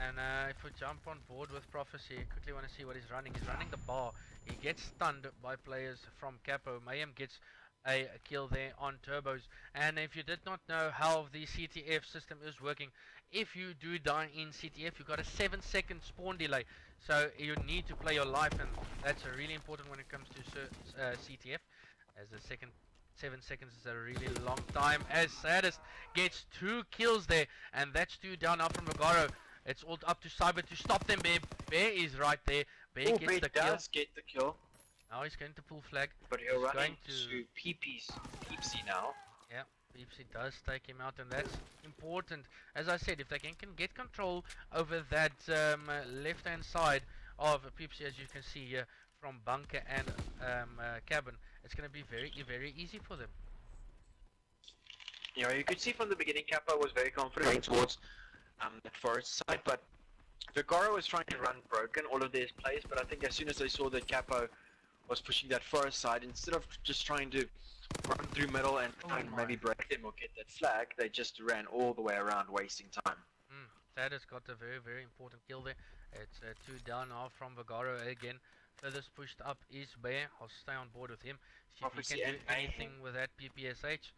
And if we jump on board with Prxphecy, quickly want to see what he's running. He's running the bar. He gets stunned by players from Capo. Mayhem gets a kill there on Turboz. And if you did not know how the CTF system is working, if you do die in CTF, you've got a 7-second spawn delay. So you need to play your life, and that's really important when it comes to CTF, as the 7 seconds is a really long time. As Saddest gets 2 kills there, and that's 2 down now from Vegaro. It's all up to iitzBEAR to stop them. Bear is right there. Bear gets the kill. Does get the kill. Now he's going to pull flag. But he'll run going into Peepzy now. Yeah, Peepzy does take him out, and that's important. As I said, if they can get control over that left-hand side of Peepzy, as you can see here from bunker and cabin, it's going to be very easy for them. Yeah, you could see from the beginning, Capo was very confident towards that forest side, but Vegaro was trying to run broken all of their plays, but I think as soon as they saw that Capo was pushing that forest side, instead of just trying to run through middle and maybe break them or get that flag, they just ran all the way around, wasting time. That has got a very important kill there. It's 2 down now from Vegaro again. Furthest pushed up is iitzBEAR. I'll stay on board with him. See if he can do anything with that PPSH.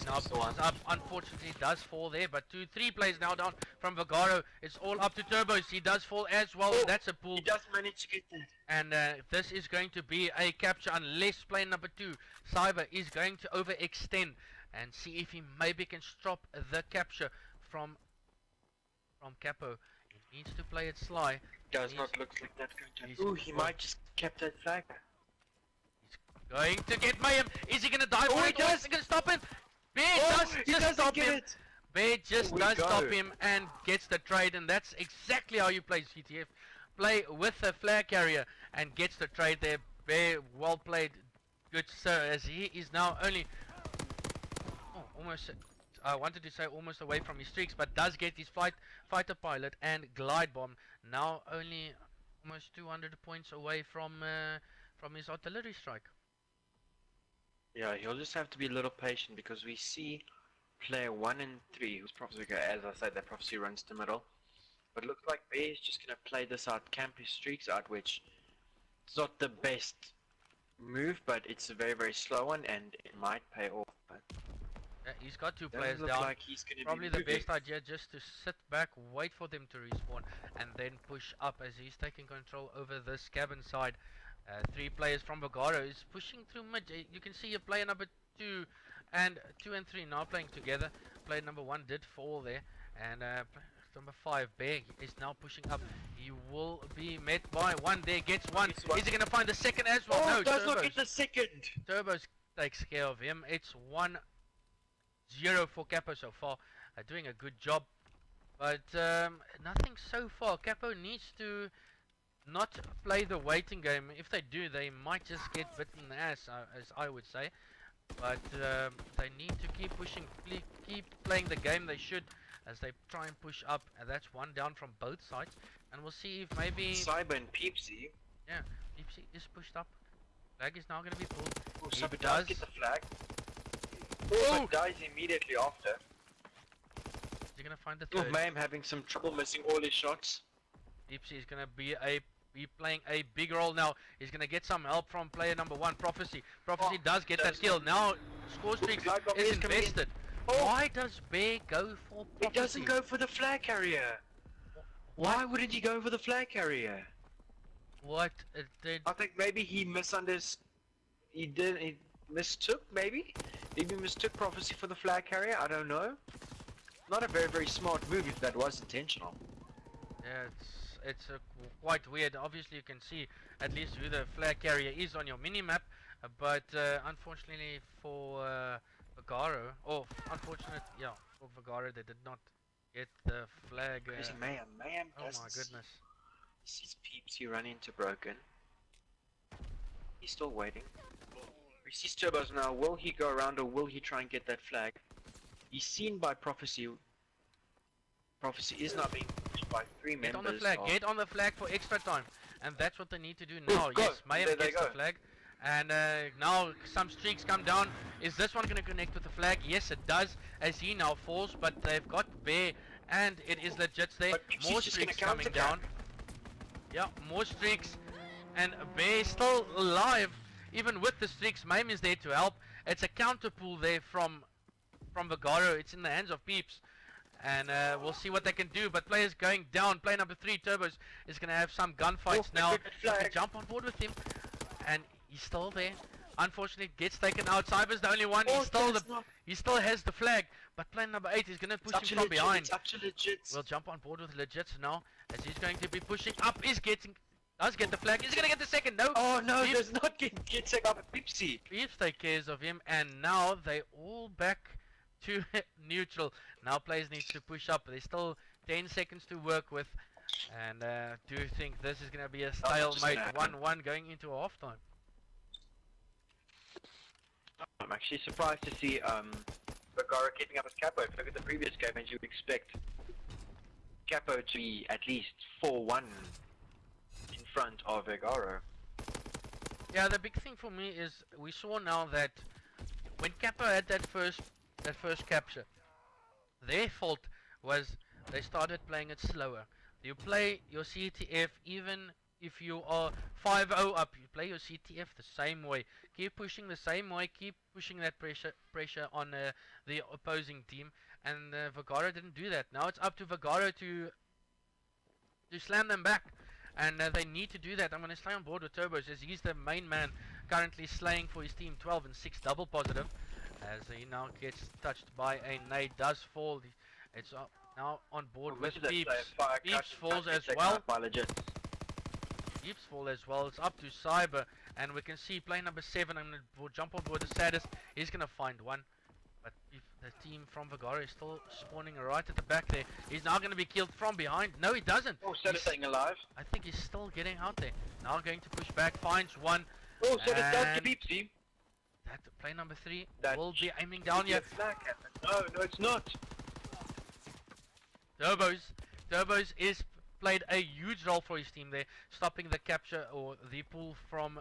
Now pulls up, unfortunately does fall there, but 2-3 plays now down from Vegaro. It's all up to Turboz. He does fall as well. That's a pull. He does manage to get that. And this is going to be a capture unless play number 2, iitzBEAR, is going to overextend and see if he maybe can stop the capture from Capo. He needs to play it sly. Does not look like that's going to. Ooh, he might just kept that flag. Going to get Mayhem. Is he going to die for it? Is he going to stop him? Bear does just stop him. Bear just does stop him and gets the trade, and that's exactly how you play CTF. Play with the flag carrier and gets the trade there. Bear, well played, good sir, as he is now only almost. I wanted to say almost away from his streaks, but does get his fighter pilot and glide bomb. Now only almost 200 points away from his artillery strike. Yeah, he'll just have to be a little patient because we see player 1 and 3, who's Prxphecy, as I said, that Prxphecy runs to middle. But it looks like Bear is just going to play this out, camp his streaks out, which is not the best move, but it's a very slow one and it might pay off. But yeah, he's got 2 players down. Like he's gonna Probably the best idea just to sit back, wait for them to respawn, and then push up as he's taking control over this cabin side. 3 players from Vegaro is pushing through mid. You can see a player number 2 and 2 and 3 now playing together. Player number 1 did fall there, and number 5 iitzBEAR is now pushing up. He will be met by 1 there, gets 1. Is he gonna find the second as well? No, does not get the second. Turboz takes care of him. It's 1-0 for Capo so far. Doing a good job, but nothing so far. Capo needs to not play the waiting game. If they do, they might just get bitten in the ass, as I would say. But they need to keep pushing, keep playing the game they should, as they try and push up. And that's 1 down from both sides. And we'll see if maybe iitzBEAR and Peepzy. Yeah, Peepzy is pushed up. Flag is now going to be pulled. Oh, iitzBEAR does get the flag. Oh, dies immediately after. Is he going to find the third? Mayhem having some trouble missing all his shots. Peepzy is going to be playing a big role now. He's going to get some help from player number 1, Prxphecy. Prxphecy does get that kill. Now score streaks is invested. Why does iitzBEAR go for Prxphecy? He doesn't go for the flag carrier. Why wouldn't he go for the flag carrier? What? I think maybe he misunderstood. He mistook, maybe? Maybe mistook Prxphecy for the flag carrier, I don't know. Not a very smart move if that was intentional. Yeah, it's quite weird. Obviously you can see at least who the flag carrier is on your mini-map, but unfortunately for Vegaro, for Vegaro, they did not get the flag. Mayhem oh my goodness. He sees Peepzy run into broken. He's still waiting. He sees Turboz now. Will he go around or will he try and get that flag? He's seen by Prxphecy. Prxphecy is not being pushed by 3 members. Get on the flag. Get on the flag for extra time. And that's what they need to do now. Yes, Mayhem gets the flag. And now some streaks come down. Is this one going to connect with the flag? Yes, it does, as he now falls. But they've got Bear, and it is legit there. More streaks coming down. Yeah, more streaks. And Bear is still alive, even with the streaks. Mayhem is there to help. It's a counter pull there from Vegaro. It's in the hands of Peeps. And we'll see what they can do. But players going down. Player number 3, Turboz, is going to have some gunfights now. You can jump on board with him. And he's still there. Unfortunately, gets taken out. iitzBEAR's the only one. He still has the flag. But player number 8 is going to push him from behind. We'll jump on board with legits now, as he's going to be pushing up. Does get the flag. He's going to get the second. No. Oh no, he does not get taken up at Peepzy. Peeps take cares of him, and now they all back to neutral. Now players need to push up. There's still 10 seconds to work with. And do you think this is going to be a stalemate? 1-1 going into halftime. I'm actually surprised to see Vegaro keeping up with Capo. If you look at the previous game, and you would expect Capo to be at least 4-1 in front of Vegaro. Yeah, the big thing for me is we saw now that when Capo had that first capture, their fault was they started playing it slower. You play your CTF even if you are 5-0 up, you play your CTF the same way. Keep pushing the same way, keep pushing that pressure on the opposing team. And Vegaro didn't do that. Now it's up to Vegaro to slam them back. And they need to do that. I'm going to stay on board with Turboz, as he's the main man currently slaying for his team. 12 and 6 double positive, as he now gets touched by a nade. Does fall. It's now on board with Peeps. Peeps falls as well. Peeps fall as well. It's up to iitzBEAR, and we can see play number 7. I'm going to jump on board the saddest. He's going to find one. But if the team from Vegaro is still spawning right at the back there. He's now going to be killed from behind. No, he doesn't. Oh, Saddest staying alive. I think he's still getting out there. Now going to push back, finds one. Oh, Saddest does get Peepzy. That play number 3 will be aiming down here. No, it's not. Turboz is played a huge role for his team there, stopping the capture or the pull from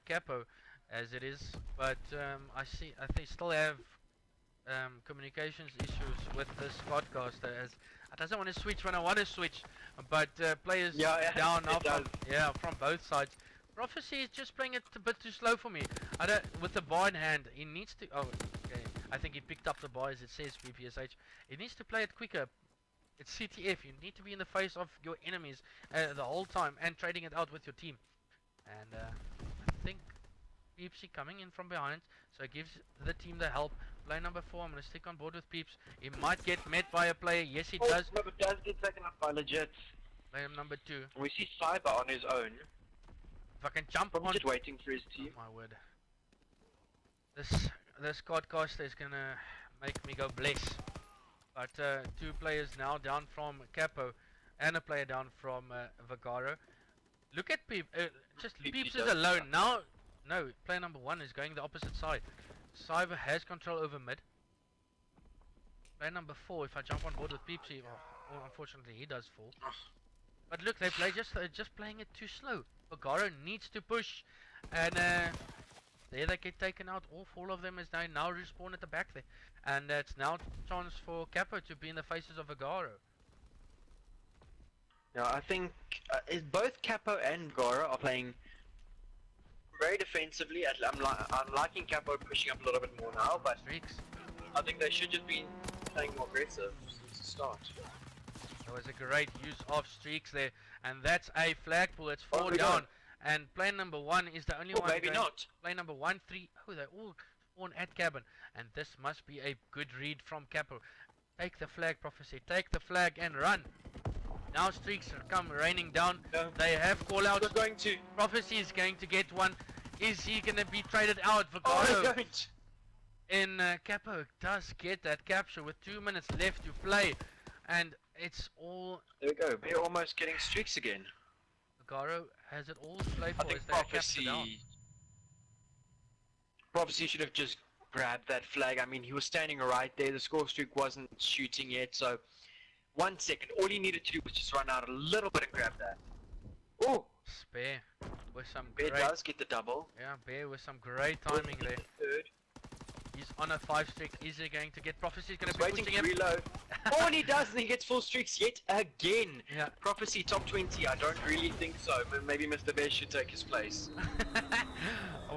Capo, as it is. But I think still have communications issues with this podcaster, as it doesn't want to switch when I want to switch. But players down now from both sides. Prxphecy is just playing it a bit too slow for me. With the bar in hand, he needs to. Oh, okay. I think he picked up the bar, as it says PPSH. He needs to play it quicker. It's CTF. You need to be in the face of your enemies the whole time and trading it out with your team. And I think Peepzy coming in from behind, so it gives the team the help. Play number 4. I'm going to stick on board with Peeps. He might get met by a player. Yes, he does. No, but does get taken up by legit. Player number 2. We see iitzBEAR on his own. If I can jump on. Just waiting for his team. Oh my word. This cardcaster is gonna make me go bless. But 2 players now down from Capo, and a player down from Vegaro. Look at Peep. Peeps is alone now. No, player number 1 is going the opposite side. iitzBEAR has control over mid. Player number 4. If I jump on board with Peepzy, well, unfortunately he does fall. But look, they play just playing it too slow. Vegaro needs to push, and there they get taken out. All 4 of them is now respawn at the back there, and it's now chance for Capo to be in the faces of Vegaro. Yeah, I think both Capo and Vegaro are playing very defensively. I'm liking Capo pushing up a little bit more now, but Streaks. I think they should just be playing more aggressive since the start. There was a great use of streaks there, and that's a flag pull. It's 4 down, and play number 1 is the only one. Maybe not. Play number 1, 3. Oh, they all spawn at cabin, and this must be a good read from Capo. Take the flag, Prxphecy. Take the flag and run. Now streaks come raining down. No. They have call outs. Prxphecy is going to get one. Is he going to be traded out? Vegaro in Capo does get that capture with 2 minutes left to play, and it's all. There we go. They're almost getting streaks again. Vegaro has it all to play for. I think Prxphecy should have just grabbed that flag. I mean, he was standing right there. The score streak wasn't shooting yet, so 1 second. All he needed to do was just run out a little bit and grab that. Oh, iitzBEAR with some Bear great... does get the double. Yeah, iitzBEAR with some great timing there. Third. He's on a 5 streak. Is he going to get Prxphecy? He's going to He's be waiting pushing to him. reload. Oh, and he does, and he gets full streaks yet again. Yeah. Prxphecy top 20. I don't really think so. Maybe Mr. Bear should take his place.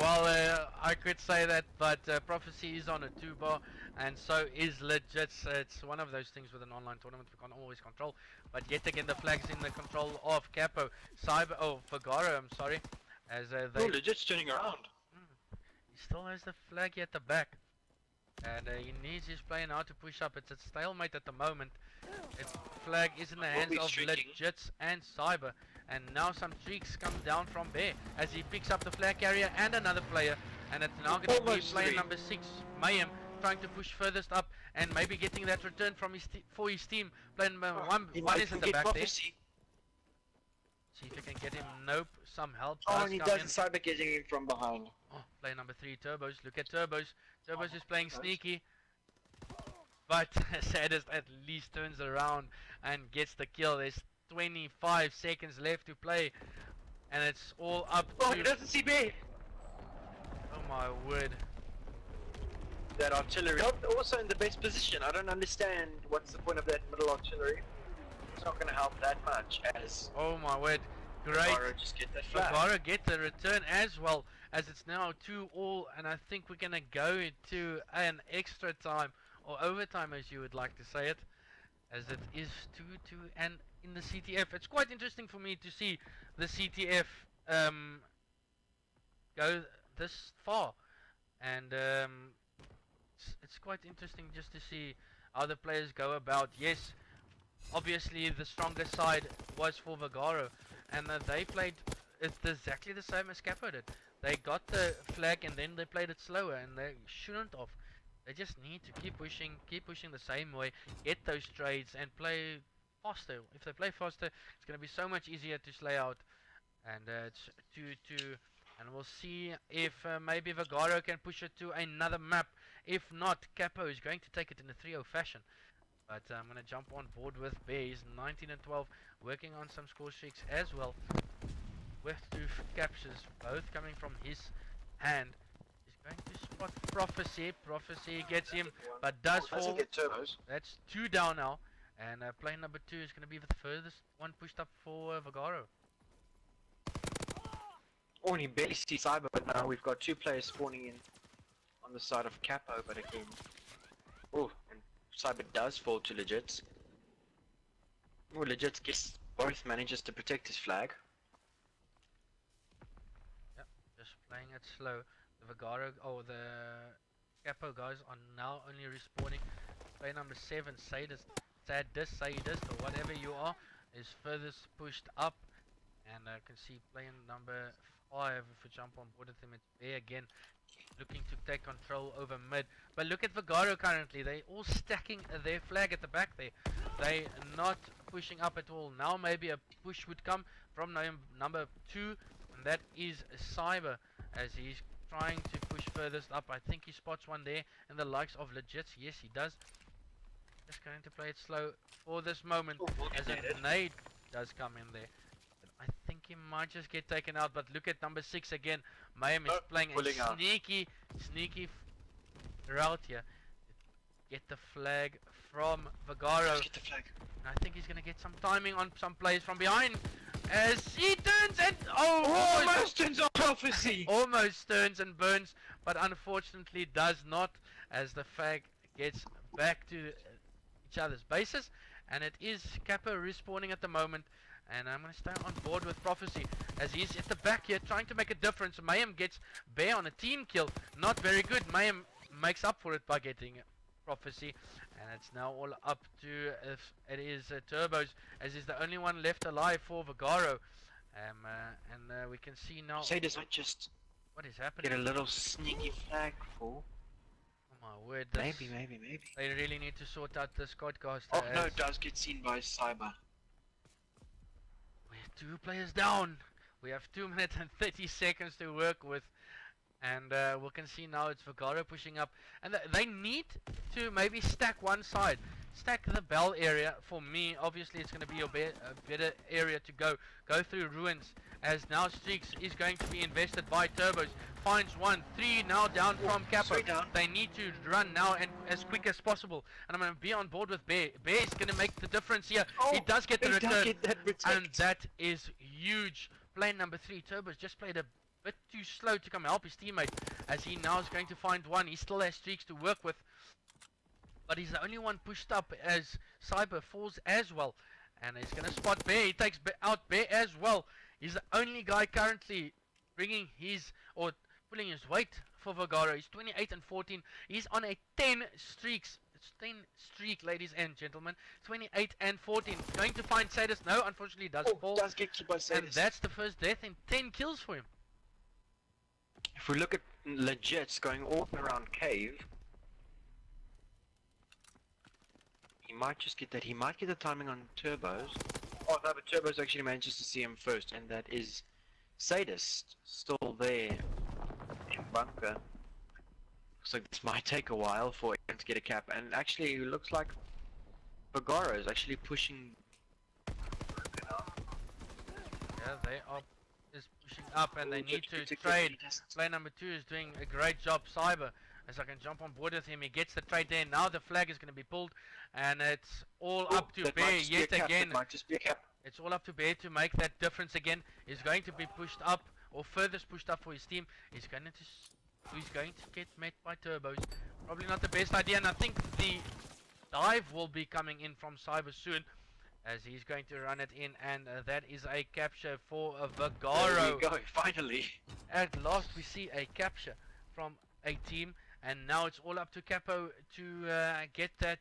Well, I could say that, but Prxphecy is on a 2-bar, and so is Legit. It's one of those things with an online tournament we can't always control. But yet again, the flag's in the control of Capo, Vegaro, I'm sorry. As they... Oh, Legit's turning around. He still has the flag here at the back. And he needs his player now to push up. It's a stalemate at the moment. Its flag is in the hands of Legits and iitzBEAR. And now some streaks come down from iitzBEAR as he picks up the flag carrier and another player. And it's now going to be player number 6, Mayhem, trying to push furthest up and maybe getting that return from his team. Player number 1 is at the back there. See if you can get him. Nope, some help. Oh, and he does iitzBEAR getting him from behind. Oh, player number 3, Turboz. Look at Turboz. Turboz is playing sneaky. But Saddest at least turns around and gets the kill. There's 25 seconds left to play. And it's all up to... Oh, he doesn't see iitzBEAR! Oh my word. That artillery. Also in the best position. I don't understand what's the point of that middle artillery. It's not going to help that much as... Oh my word. Great. Vegaro just get that flag. Vegaro get the return as well, as it's now 2-all, and I think we're gonna go into an extra time, or overtime as you would like to say it, as it is 2-2 and in the CTF. It's quite interesting for me to see the CTF go this far, and it's quite interesting just to see how the players go about. Yes, obviously the stronger side was for Vegaro, and they played it exactly the same as Capo did. They got the flag and then they played it slower, and they shouldn't have. They just need to keep pushing the same way, get those trades and play faster. If they play faster, it's going to be so much easier to slay out. And it's 2-2, and we'll see if maybe Vegaro can push it to another map. If not, Capo is going to take it in a 3-0 fashion. But I'm going to jump on board with iitzBEAR. He's 19 and 12, working on some score streaks as well. With 2 captures, both coming from his hand. He's going to spot Prxphecy. Prxphecy gets him, but does fall. Get Turbos. That's 2 down now. And player number 2 is going to be the furthest one pushed up for Vegaro. Oh, and he barely sees iitzBEAR, but now we've got 2 players spawning in on the side of Capo, but again... Oh, and iitzBEAR does fall to Legits. Oh, Legits gets both manages to protect his flag. Yep, just playing it slow. The Vegaro, the Capo guys are now only respawning. Player number 7, Sadist, or whatever you are, is furthest pushed up. And I can see player number 5, if we jump on board with him, it's iitzBEAR again, looking to take control over mid. But look at Vegaro currently, they all stacking their flag at the back there. They not pushing up at all. Now maybe a push would come from number 2, and that is iitzBEAR, as he's trying to push furthest up. I think he spots one there in the likes of Legits. Yes, he does. Just going to play it slow for this moment, as a nade does come in there. I think he might just get taken out, but look at number 6 again. Mayhem is playing a sneaky route here. Get the flag from Vegaro. Get the flag. And I think he's going to get some timing on some plays from behind. As he turns and... almost turns on Prxphecy! Almost turns and burns, but unfortunately does not, as the flag gets back to each other's bases. And it is Capo respawning at the moment. And I'm going to stay on board with Prxphecy, as he's at the back here trying to make a difference. Mayhem gets iitzBEAR on a team kill. Not very good. Mayhem makes up for it by getting Prxphecy. And it's now all up to, if it is Turboz, as he's the only one left alive for Vegaro. And we can see now... Sadist might just... What is happening? Get a little sneaky flag for... Oh my word. Maybe. They really need to sort out this Codcaster. Oh no, it does get seen by iitzBEAR. 2 players down. We have 2 minutes and 30 seconds to work with, and we can see now it's Vegaro pushing up, and they need to maybe stack one side. stack the bell area. For me, obviously, it's going to be a better area to go. Go through ruins, as now Streaks is going to be invested by Turboz. Finds one, 3 now down from Capo. They need to run now and as quick as possible. And I'm going to be on board with Bear. Bear is going to make the difference here. He does get the return, and that is huge. Play number 3, Turboz just played a bit too slow to come help his teammate, as he now is going to find one. He still has Streaks to work with, but he's the only one pushed up as iitzBEAR falls as well. And he's going to spot Bear. He takes out Bear as well. He's the only guy currently bringing his, or pulling his weight for Vegaro. He's 28 and 14. He's on a 10 streaks. It's 10 streak, ladies and gentlemen. 28 and 14. Going to find Sadist. No, unfortunately, does fall. Does get killed by Sadist. And that's the first death in 10 kills for him. If we look at Legits going all around cave, he might just get that. He might get the timing on Turboz. Oh no, but Turboz actually manages to see him first, and that is Sadist still there in bunker. So this might take a while for him to get a cap, and actually it looks like Vegaro is actually pushing. Yeah, they are just pushing up, and they need to trade. Play number 2 is doing a great job, iitzBEAR. As I can jump on board with him, he gets the trade there. Now the flag is going to be pulled, and it's all up to Bear yet again. It's all up to Bear to make that difference again. He's going to be pushed up, or furthest pushed up for his team. He's going to get met by Turboz. Probably not the best idea, and I think the dive will be coming in from iitzBEAR soon, as he's going to run it in, and that is a capture for Vegaro. There we go, finally. At last we see a capture from a team, and now it's all up to Capo to get that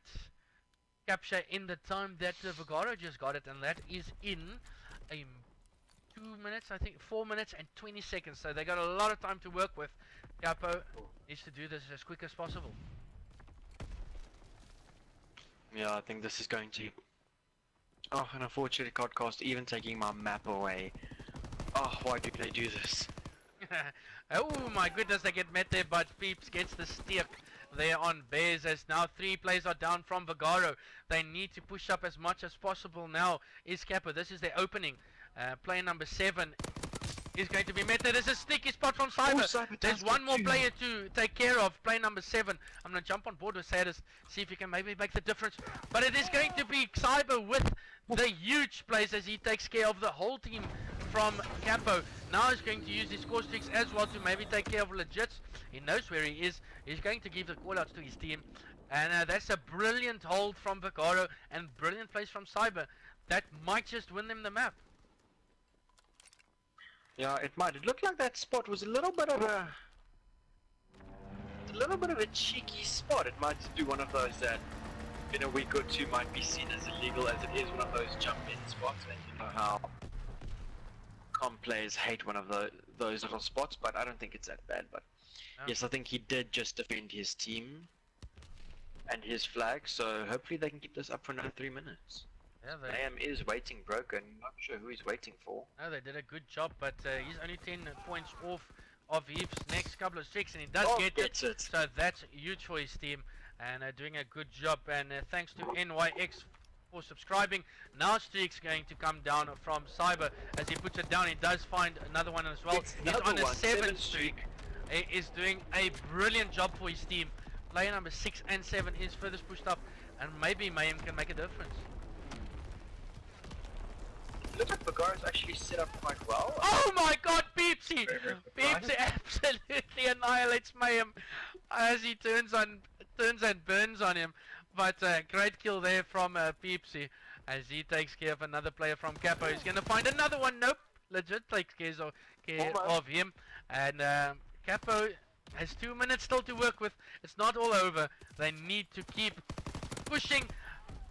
capture in the time that Vegaro just got it, and that is in a 2 minutes, I think 4 minutes and 20 seconds. So they got a lot of time to work with. Capo needs to do this as quick as possible. Yeah, I think this is going to. Oh, and unfortunately, Codcast even taking my map away. Oh, why do they do this? Oh my goodness, they get met there, but Peeps gets the stick there on Bears, as now 3 players are down from Vegaro. They need to push up as much as possible now. Is Capo, this is their opening. Player number 7 is going to be met there. There's a sneaky spot from iitzBEAR. There's one more player to take care of, player number 7. I'm going to jump on board with Sadist, see if he can maybe make the difference. But it is going to be iitzBEAR with the huge plays, as he takes care of the whole team from Capo. Now he's going to use his score streaks as well to maybe take care of Legits. He knows where he is. He's going to give the call-outs to his team. And that's a brilliant hold from Vegaro and brilliant plays from iitzBEAR. That might just win them the map. Yeah, it might. It looked like that spot was a little bit of a cheeky spot. It might just be one of those that in a week or two might be seen as illegal, as it is one of those jump-in spots. And you know how comp players hate one of those little spots, but I don't think it's that bad. But yes, I think he did just defend his team and his flag, so hopefully they can keep this up for another 3 minutes. Yeah, Mayhem is waiting broken. Not sure who he's waiting for. No, they did a good job, but he's only 10 points off of his next couple of streaks, and he does get it. So that's huge for his team, and doing a good job. And thanks to NYX for subscribing. Now Streak's going to come down from iitzBEAR. As he puts it down, he does find another one as well. He's on a 7th streak. He is doing a brilliant job for his team. Player number 6 and 7 is furthest pushed up, and maybe Mayhem can make a difference. Looks like Vegaro's actually set up quite well. Oh my god, Peepzy! Peepzy absolutely annihilates Mayhem as he turns and burns on him. But great kill there from Peepzy, as he takes care of another player from Capo. He's going to find another one. Nope, legit takes care of him. And Capo has 2 minutes still to work with. It's not all over. They need to keep pushing.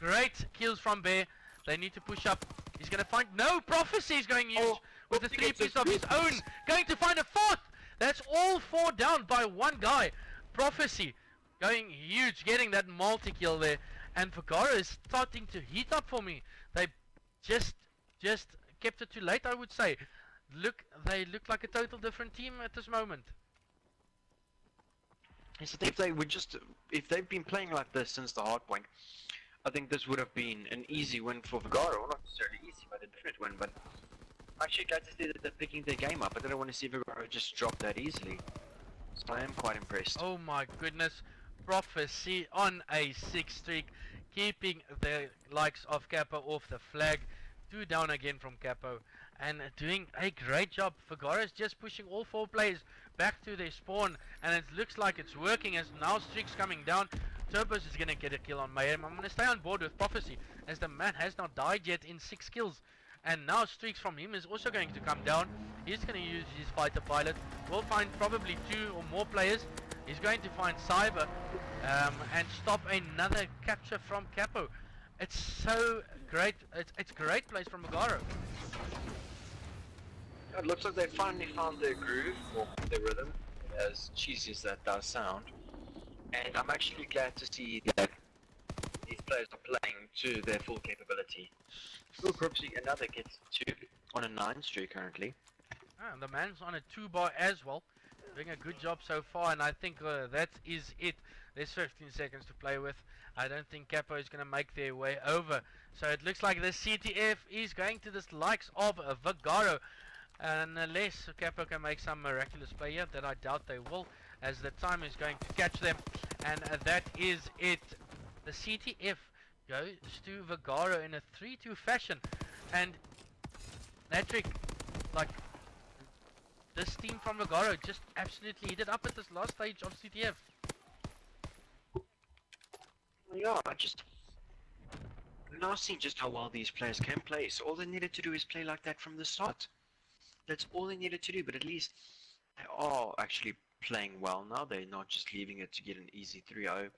Great kills from Bear. They need to push up. He's going to find no Prxphecy is going huge with the 3 pieces of his own. Going to find a 4th. That's all 4 down by one guy. Prxphecy going huge, getting that multi-kill there. And Vegaro is starting to heat up for me. They just kept it too late, I would say. They look like a total different team at this moment. Yes, I think if they've been playing like this since the hard point, I think this would have been an easy win for Vegaro. Well, not necessarily easy, but a definite win. But I'm actually glad to see that they're picking their game up. I didn't want to see Vegaro just drop that easily. So I am quite impressed. Oh my goodness. Prxphecy on a 6 streak, keeping the likes of Capo off the flag. 2 down again from Capo, and doing a great job. Vegaro's just pushing all 4 players back to their spawn, and it looks like it's working as now Streak's coming down. Turboz is going to get a kill on Mayhem. I'm going to stay on board with Prxphecy, as the man has not died yet in 6 kills. And now Streaks from him is also going to come down. He's going to use his fighter pilot. We'll find probably 2 or more players. He's going to find Cyber and stop another capture from Capo. It's so great. It's great plays from Vegaro. It looks like they finally found their groove, or their rhythm, as cheesy as that does sound. And I'm actually glad to see that these players are playing to their full capability. Still, Prxphecy another gets 2 on a 9 streak currently. And the man's on a 2 bar as well. Doing a good job so far, and I think that is it. There's 15 seconds to play with. I don't think Capo is going to make their way over. So it looks like the CTF is going to the likes of Vegaro. And unless Capo can make some miraculous play here, that I doubt they will, as the time is going to catch them. And that is it. The CTF goes to Vegaro in a 3-2 fashion. And Natrick, like, this team from Vegaro just absolutely heated up at this last stage of CTF. Yeah, I just now seeing just how well these players can play. So all they needed to do is play like that from the start. That's all they needed to do, but at least they are actually playing well now. They're not just leaving it to get an easy 3-0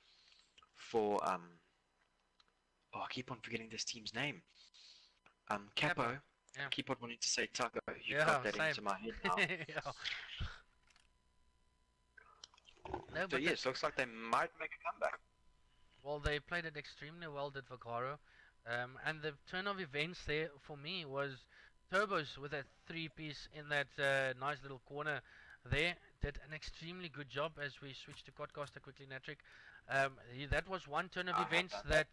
for oh, I keep on forgetting this team's name. Capo. Yeah. I keep on wanting to say Taco. You Yeah, got that same. into my head now. Yeah. No, So but yes, looks like they might make a comeback. well, they played it extremely well, did Vegaro. And the turn of events there for me was Turboz with that 3-piece in that nice little corner there. Did an extremely good job as we switch to Codcaster quickly, Natrick. That was one turn of events that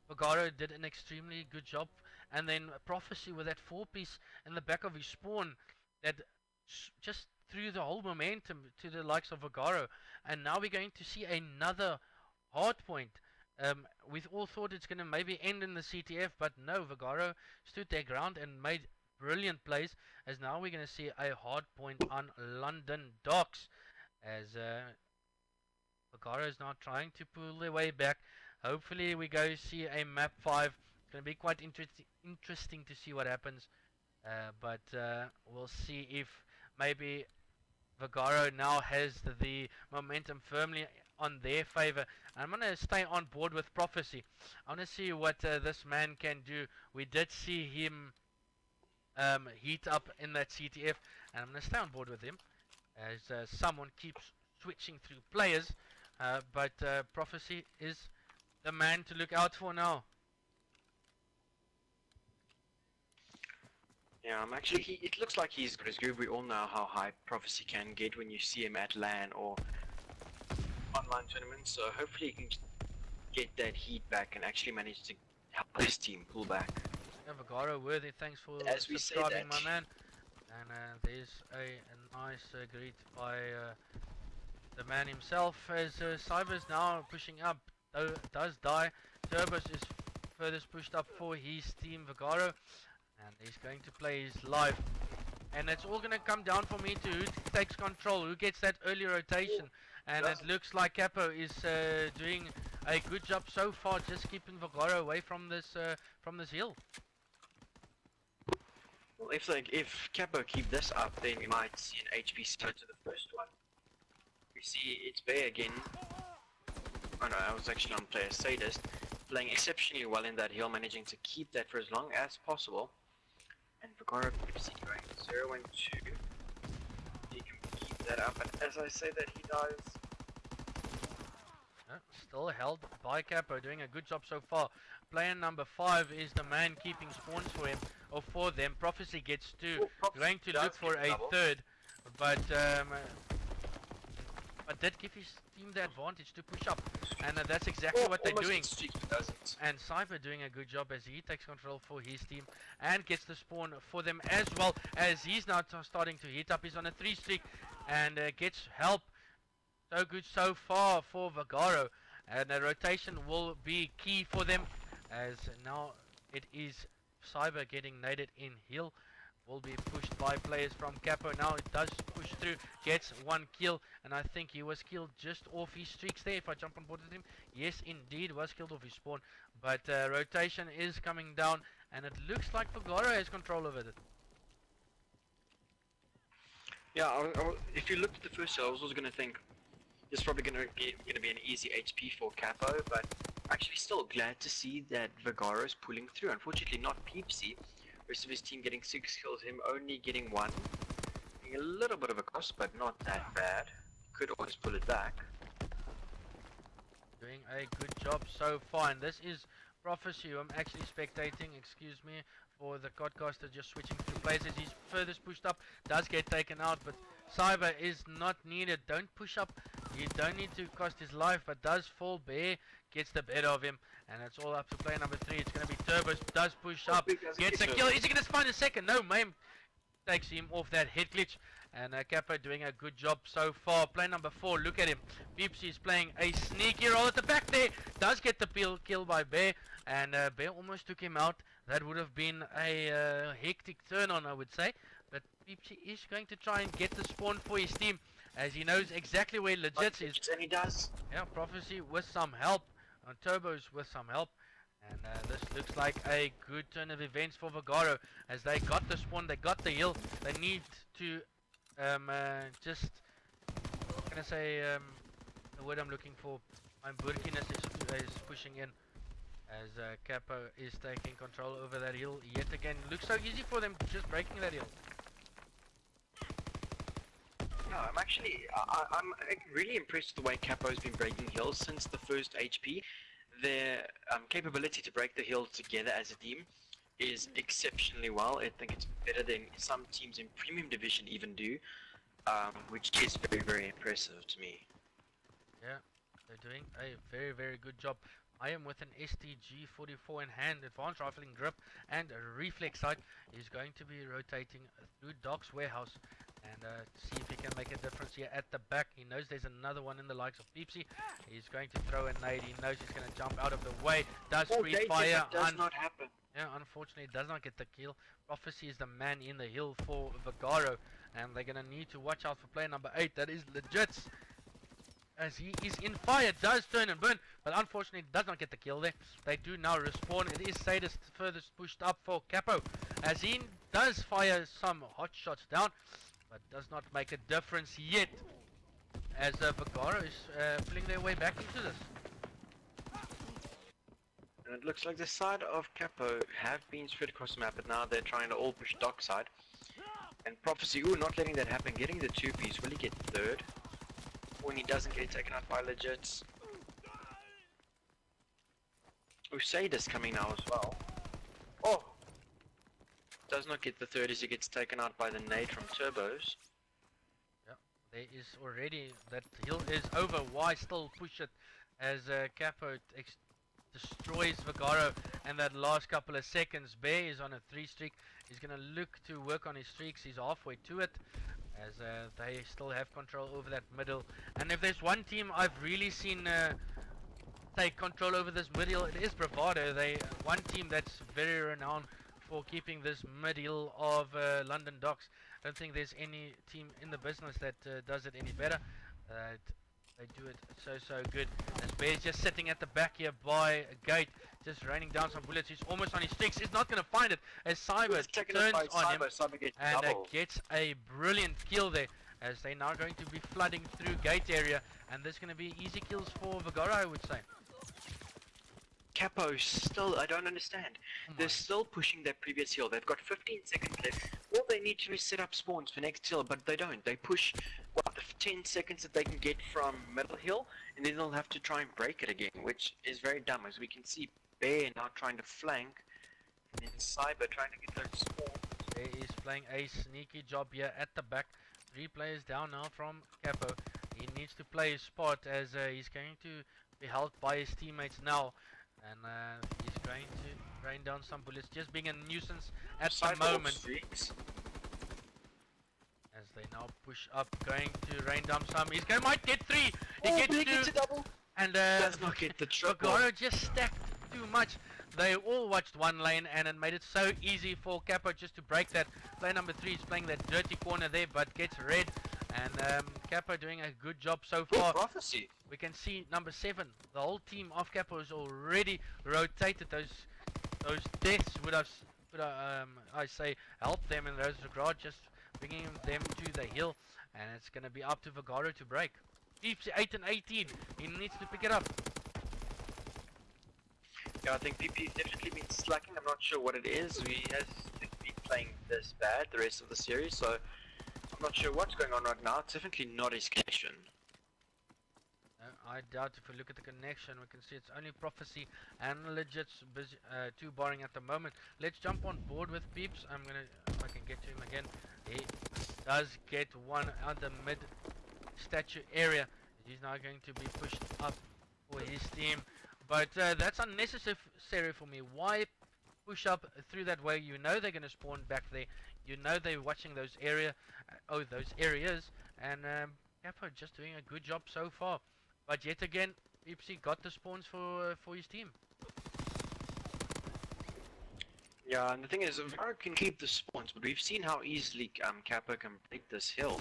Vegaro did an extremely good job. And then Prxphecy with that 4-piece in the back of his spawn that just threw the whole momentum to the likes of Vegaro. And now we're going to see another hard point. We all thought it's going to maybe end in the CTF, but no, Vegaro stood their ground and made brilliant plays, as now we're going to see a hard point on London Docks, as Vegaro is now trying to pull their way back. Hopefully we go see a map 5. It's going to be quite interesting to see what happens, but we'll see if maybe Vegaro now has the momentum firmly on their favor. I'm going to stay on board with Prxphecy. I want to see what this man can do. We did see him heat up in that CTF, and I'm going to stay on board with him as someone keeps switching through players, but Prxphecy is the man to look out for now. Yeah, it looks like he's got his groove. We all know how high Prxphecy can get when you see him at LAN or online tournaments, so hopefully he can get that heat back and actually manage to help his team pull back. Yeah, Vegaro worthy, thanks for As we subscribing, say that, my man. And there's a nice greet by the man himself, as Cyber is now pushing up, does die. Turboz is furthest pushed up for his team, Vegaro, and he's going to play his life. And it's all going to come down for me to who takes control, who gets that early rotation. And it looks like Capo is doing a good job so far, just keeping Vegaro away from this hill. Well, if Capo keep this up, then we might see an HP start to the first one. We see iitzBEAR again. Oh no, I was actually on player Sadist, playing exceptionally well in that hill, managing to keep that for as long as possible. And Vegaro Peepzy going 0 and 2. He can keep that up, and as I say that, he dies. Still held by Capo, doing a good job so far. Player number 5 is the man keeping spawns for him, or for them. Prxphecy gets 2, going to look for a third, but but did give his team the advantage to push up, and that's exactly what they're doing. And iitzBEAR doing a good job as he takes control for his team and gets the spawn for them, as well as he's now starting to heat up. He's on a 3 streak and gets help. So good so far for Vegaro, and the rotation will be key for them, as now it is iitzBEAR getting naded in hill. Will be pushed by players from Capo. Now it does push through, gets 1 kill, and I think he was killed just off his streaks there. If I jump on board with him, yes indeed, was killed off his spawn. But rotation is coming down, and it looks like Vegaro has control over it. Yeah, if you looked at the first hill, I was also going to think it's probably going to be an easy HP for Capo, but actually still glad to see that Vegaro is pulling through. Unfortunately not Peepzy. Rest of his team getting 6 kills, him only getting 1. A little bit of a cost, but not that bad. Could always pull it back. Doing a good job so far, and this is Prxphecy, who I'm actually spectating, excuse me, for the Codcaster just switching through places. He's furthest pushed up, does get taken out, but iitzBEAR is not needed. Don't push up, you don't need to cost his life, but does fall bare, gets the better of him, and it's all up to player number 3. It's going to be Turboz, does push up, gets a kill. Is he going to find a second? No, Mayhem takes him off that hit glitch, and Capo doing a good job so far. Player number 4, look at him. Peepzy is playing a sneaky roll at the back there, does get the kill by Bear, and Bear almost took him out. That would have been a hectic turn on, I would say, but Peepzy is going to try and get the spawn for his team, as he knows exactly where Legit is. And he does. Yeah, Prxphecy with some help, on Turboz with some help, and this looks like a good turn of events for Vegaro, as they got the spawn, they got the hill. They need to just, what can I say, the word I'm looking for, my Burkiness is pushing in, as Capo is taking control over that hill yet again. Looks so easy for them just breaking that hill. No, I'm really impressed with the way Capo's been breaking hills since the first HP. Their capability to break the hill together as a team is exceptionally well. I think it's better than some teams in Premium Division even do, which is very, very impressive to me. Yeah, they're doing a very, very good job. I am with an STG-44 in hand, advanced rifling grip and a reflex sight. Is going to be rotating through Doc's warehouse, and see if he can make a difference here at the back. He knows there's another one in the likes of Peepzy. He's going to throw a nade. He knows he's going to jump out of the way. Does free fire. Does not happen. Yeah, unfortunately does not get the kill. Prxphecy is the man in the hill for Vegaro, and they're going to need to watch out for player number 8. That is Legit, as he is in fire. Does turn and burn, but unfortunately does not get the kill there. They do now respawn. It is Sadist furthest pushed up for Capo, as he does fire some hot shots down, but does not make a difference yet, as Vegaro is pulling their way back into this. And it looks like the side of Capo have been spread across the map, but now they're trying to all push Dock side. And Prxphecy, not letting that happen, getting the 2-piece. Will he get 3rd? When he doesn't get taken out by Legits. Sadist coming now as well. Oh! Does not get the 3rd as he gets taken out by the nade from Turboz. Yeah, there is already, that hill is over. Why still push it, as Capo destroys Vegaro, and that last couple of seconds. Bear is on a 3 streak. He's going to look to work on his streaks. He's halfway to it, as they still have control over that middle. And if there's one team I've really seen take control over this middle, it is Bravado. They one team that's very renowned for keeping this middle of London Docks. I don't think there's any team in the business that does it any better. They do it so good. As Bear's just sitting at the back here by a gate, just raining down some bullets. He's almost on his sticks. He's not going to find it, as iitzBEAR turns on him and gets a brilliant kill there, as they're now going to be flooding through gate area, and there's going to be easy kills for Vegaro, I would say. Capo still, I don't understand. They're still pushing that previous hill. They've got 15 seconds left. All they need to do is set up spawns for next hill, but they don't. They push, what, the 10 seconds that they can get from middle hill, and then they'll have to try and break it again, which is very dumb, as we can see Bear now trying to flank, and then iitzBEAR trying to get those spawns. Bear is playing a sneaky job here at the back. 3 players down now from Capo. He needs to play his spot as he's going to be helped by his teammates now. And he's going to rain down some bullets, just being a nuisance at the moment. As they now push up, going to rain down some. Might get 3. He gets 2. Double. And does not get the triple. Vegaro just stacked too much. They all watched one lane and it made it so easy for Capo just to break that. Player number 3 is playing that dirty corner there but gets red. And Capo doing a good job so far. Prxphecy. We can see number 7. The whole team of Capo has already rotated. Those deaths would have, I say, helped them in those regard, just bringing them to the hill. And it's going to be up to Vegaro to break. Peepzy 8 and 18. He needs to pick it up. Yeah, I think PP definitely been slacking. I'm not sure what it is. He has been playing this bad the rest of the series, so I'm not sure what's going on right now. It's definitely not his connection. I doubt if we look at the connection, we can see it's only Prxphecy and Legit's busy, 2 barring at the moment. Let's jump on board with Peeps. I'm gonna, if I can get to him again. He does get one on the mid statue area. He's now going to be pushed up for his team. But that's unnecessary for me. Why push up through that way? You know they're going to spawn back there. You know they're watching those areas. And Capo just doing a good job so far. But yet again, Peepzy got the spawns for his team. Yeah, and the thing is, Vegaro can keep the spawns, but we've seen how easily Capo can break this hill.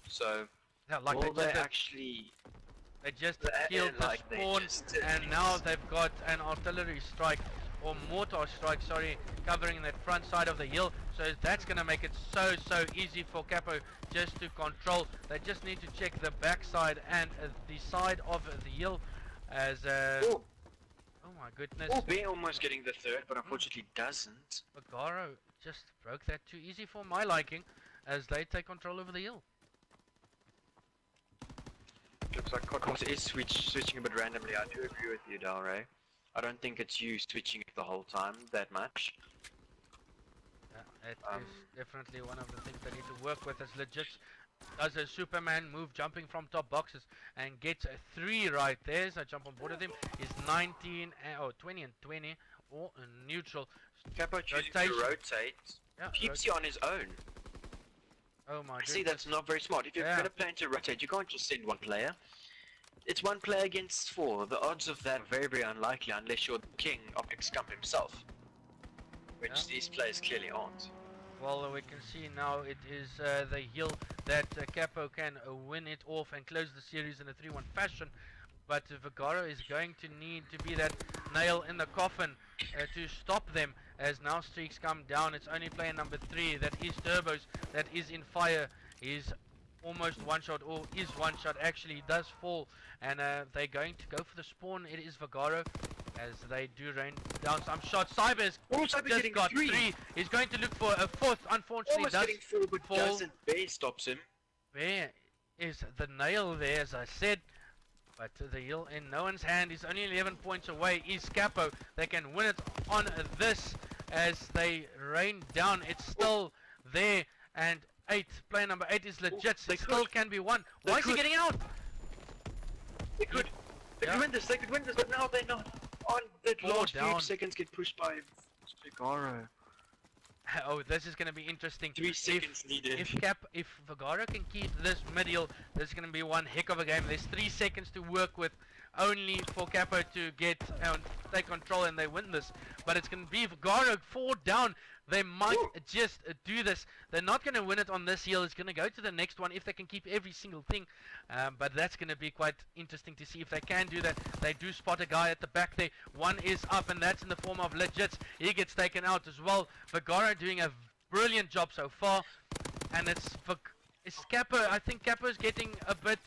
So, yeah, like they just killed the spawn, and now they've got an artillery strike, or mortar strike, sorry, covering that front side of the hill. So that's going to make it so easy for Capo just to control. They just need to check the back side and the side of the hill as... oh my goodness. Bear almost getting the 3rd, but unfortunately doesn't. Vegaro just broke that too easy for my liking as they take control over the hill. Looks like Codcross is switching a bit randomly. I do agree with you, Dalray. I don't think it's you switching it the whole time that much. It is definitely one of the things they need to work with. As Legit does a Superman move, jumping from top boxes and gets a 3 right there. So I jump on board with him. He's 19 or 20 and 20 or neutral. Capo choosing to rotate. Yeah, Peepzy on his own. Oh my goodness. See, that's not very smart. If you're going to plan to rotate, you can't just send 1 player. It's 1 player against 4. The odds of that are very unlikely unless you're the king of Xcump himself. Which these players clearly aren't. Well, we can see now it is the hill that Capo can win it off and close the series in a 3-1 fashion. But Vegaro is going to need to be that nail in the coffin to stop them as now streaks come down. It's only player number 3, that is Turboz, that is in fire. He's almost 1 shot, or is 1 shot actually. He does fall, and they're going to go for the spawn. It is Vegaro as they do rain down some shots. Cyber's just got 3. He's going to look for a 4th. Unfortunately, almost getting 4, but fall. Doesn't. Bear stops him. Bear is the nail there, as I said. But the hill in no one's hand. He's only 11 points away. Is Capo. They can win it on this as they rain down. It's still there. And 8, player number 8 is Legit. It still can be won. Why is he getting out? They could win this, but now they're not. On the last few seconds get pushed by Vegaro. Oh, this is going to be interesting. 3 seconds needed. If Vegaro can keep this mid-hill, this is going to be one heck of a game. There's 3 seconds to work with, only for Capo to get take control and they win this. But it's going to be Vegaro 4 down. They might just do this. They're not going to win it on this hill. It's going to go to the next one if they can keep every single thing. But that's going to be quite interesting to see if they can do that. They do spot a guy at the back there. 1 is up, and that's in the form of Legit. He gets taken out as well. Vegaro doing a brilliant job so far. And it's Capo. I think Capo's getting a bit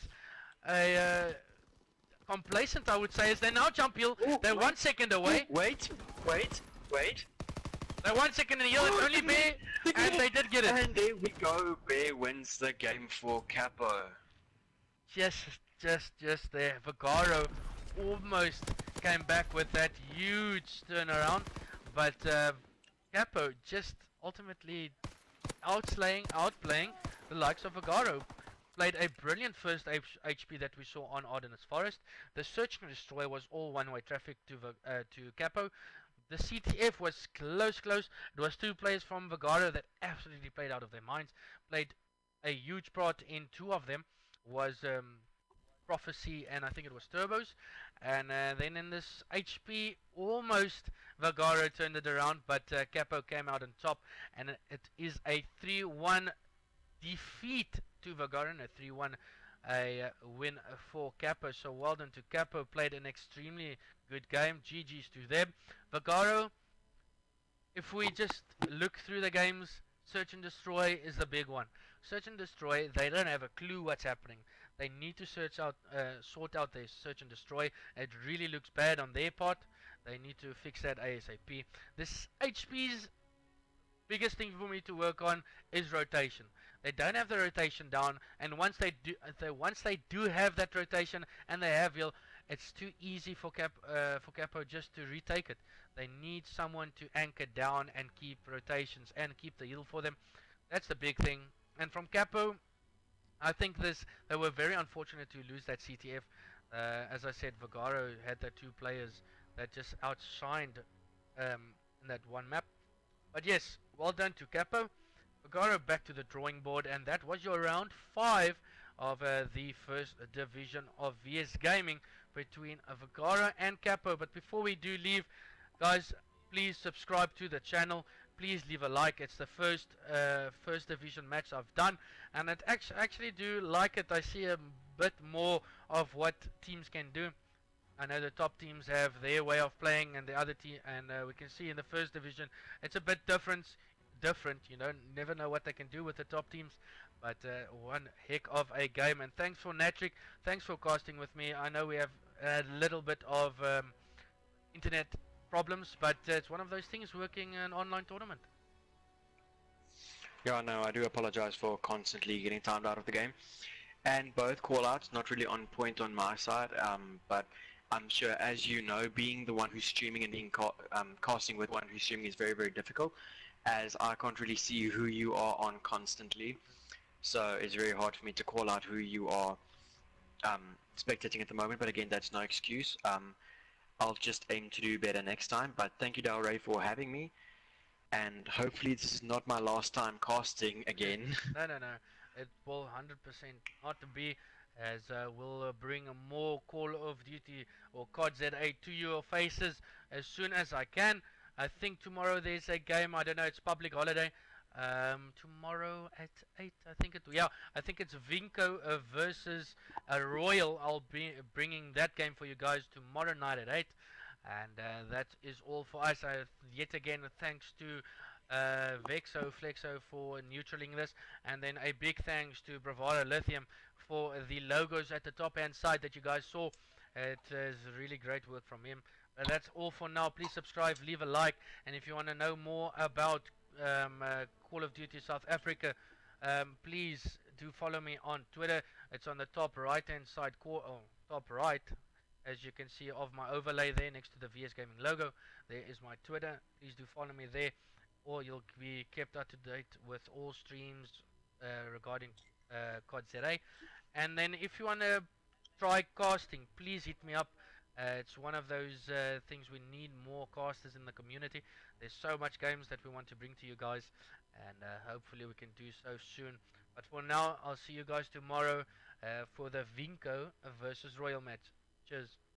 complacent, I would say, as they now jump hill. They're 1 second away. Wait. They're 1 second in the hill. It's only Bear, and they did get it. And there we go. Bear wins the game for Capo. Just there. Vegaro almost came back with that huge turnaround, but Capo just ultimately outplaying the likes of Vegaro. Played a brilliant first HP that we saw on Ardennes Forest. The search and destroy was all one-way traffic to Capo. The CTF was close. It was two players from Vegaro that absolutely played out of their minds. Played a huge part in two of them. Was Prxphecy and I think it was Turboz. And then in this HP, almost Vegaro turned it around, but Capo came out on top, and it is a 3-1 defeat to Vegaro, and a 3-1 win for Capo. So well done to Capo. Played an extremely good game. GG's to them. Vegaro, if we just look through the games, search and destroy is the big one. Search and destroy, they don't have a clue what's happening. They need to sort out their search and destroy. It really looks bad on their part. They need to fix that ASAP. This HP's biggest thing for me to work on is rotation. They don't have the rotation down, and once they do have that rotation and they have heal, it's too easy for Capo just to retake it. They need someone to anchor down and keep rotations and keep the heal for them. That's the big thing. And from Capo, I think they were very unfortunate to lose that CTF. As I said, Vegaro had the two players that just outshined in that one map. But yes, well done to Capo. Vegaro back to the drawing board, and that was your round 5 of the first division of VS Gaming between Vegaro and Capo. But before we do leave, guys, please subscribe to the channel. Please leave a like. It's the first division match I've done, and I actually do like it. I see a bit more of what teams can do. I know the top teams have their way of playing, and the other team, and we can see in the first division it's a bit different. You know, never know what they can do with the top teams, but one heck of a game. And thanks for Natrick, thanks for casting with me. I know we have a little bit of internet problems, but it's one of those things working in an online tournament. Yeah, no, I do apologize for constantly getting timed out of the game. And both callouts not really on point on my side, but I'm sure, as you know, being the one who's streaming and being casting with one who's streaming is very, very difficult, as I can't really see who you are on constantly. So it's very hard for me to call out who you are spectating at the moment, but again, that's no excuse. I'll just aim to do better next time. But thank you, Dalray, for having me, and hopefully this is not my last time casting again. No, it will 100% not to be, as we'll bring more Call of Duty or COD ZA to your faces as soon as I can. I think tomorrow there's a game. I don't know, it's public holiday. Tomorrow at 8, I think it's Vinco versus Royal. I'll be bringing that game for you guys tomorrow night at 8, and that is all for us. Yet again, thanks to Flexo for neutraling this, and then a big thanks to Bravado Lithium for the logos at the top hand side that you guys saw. It is really great work from him. That's all for now. Please subscribe, leave a like, and if you want to know more about Call of Duty South Africa, please do follow me on Twitter. It's on the top right hand side, top right, as you can see, of my overlay there next to the VS Gaming logo. There is my Twitter. Please do follow me there, or you'll be kept up to date with all streams regarding COD ZA. And then if you want to try casting, please hit me up. It's one of those things, we need more casters in the community. There's so much games that we want to bring to you guys, and hopefully we can do so soon. But for now, I'll see you guys tomorrow for the Vinco versus Royal match. Cheers.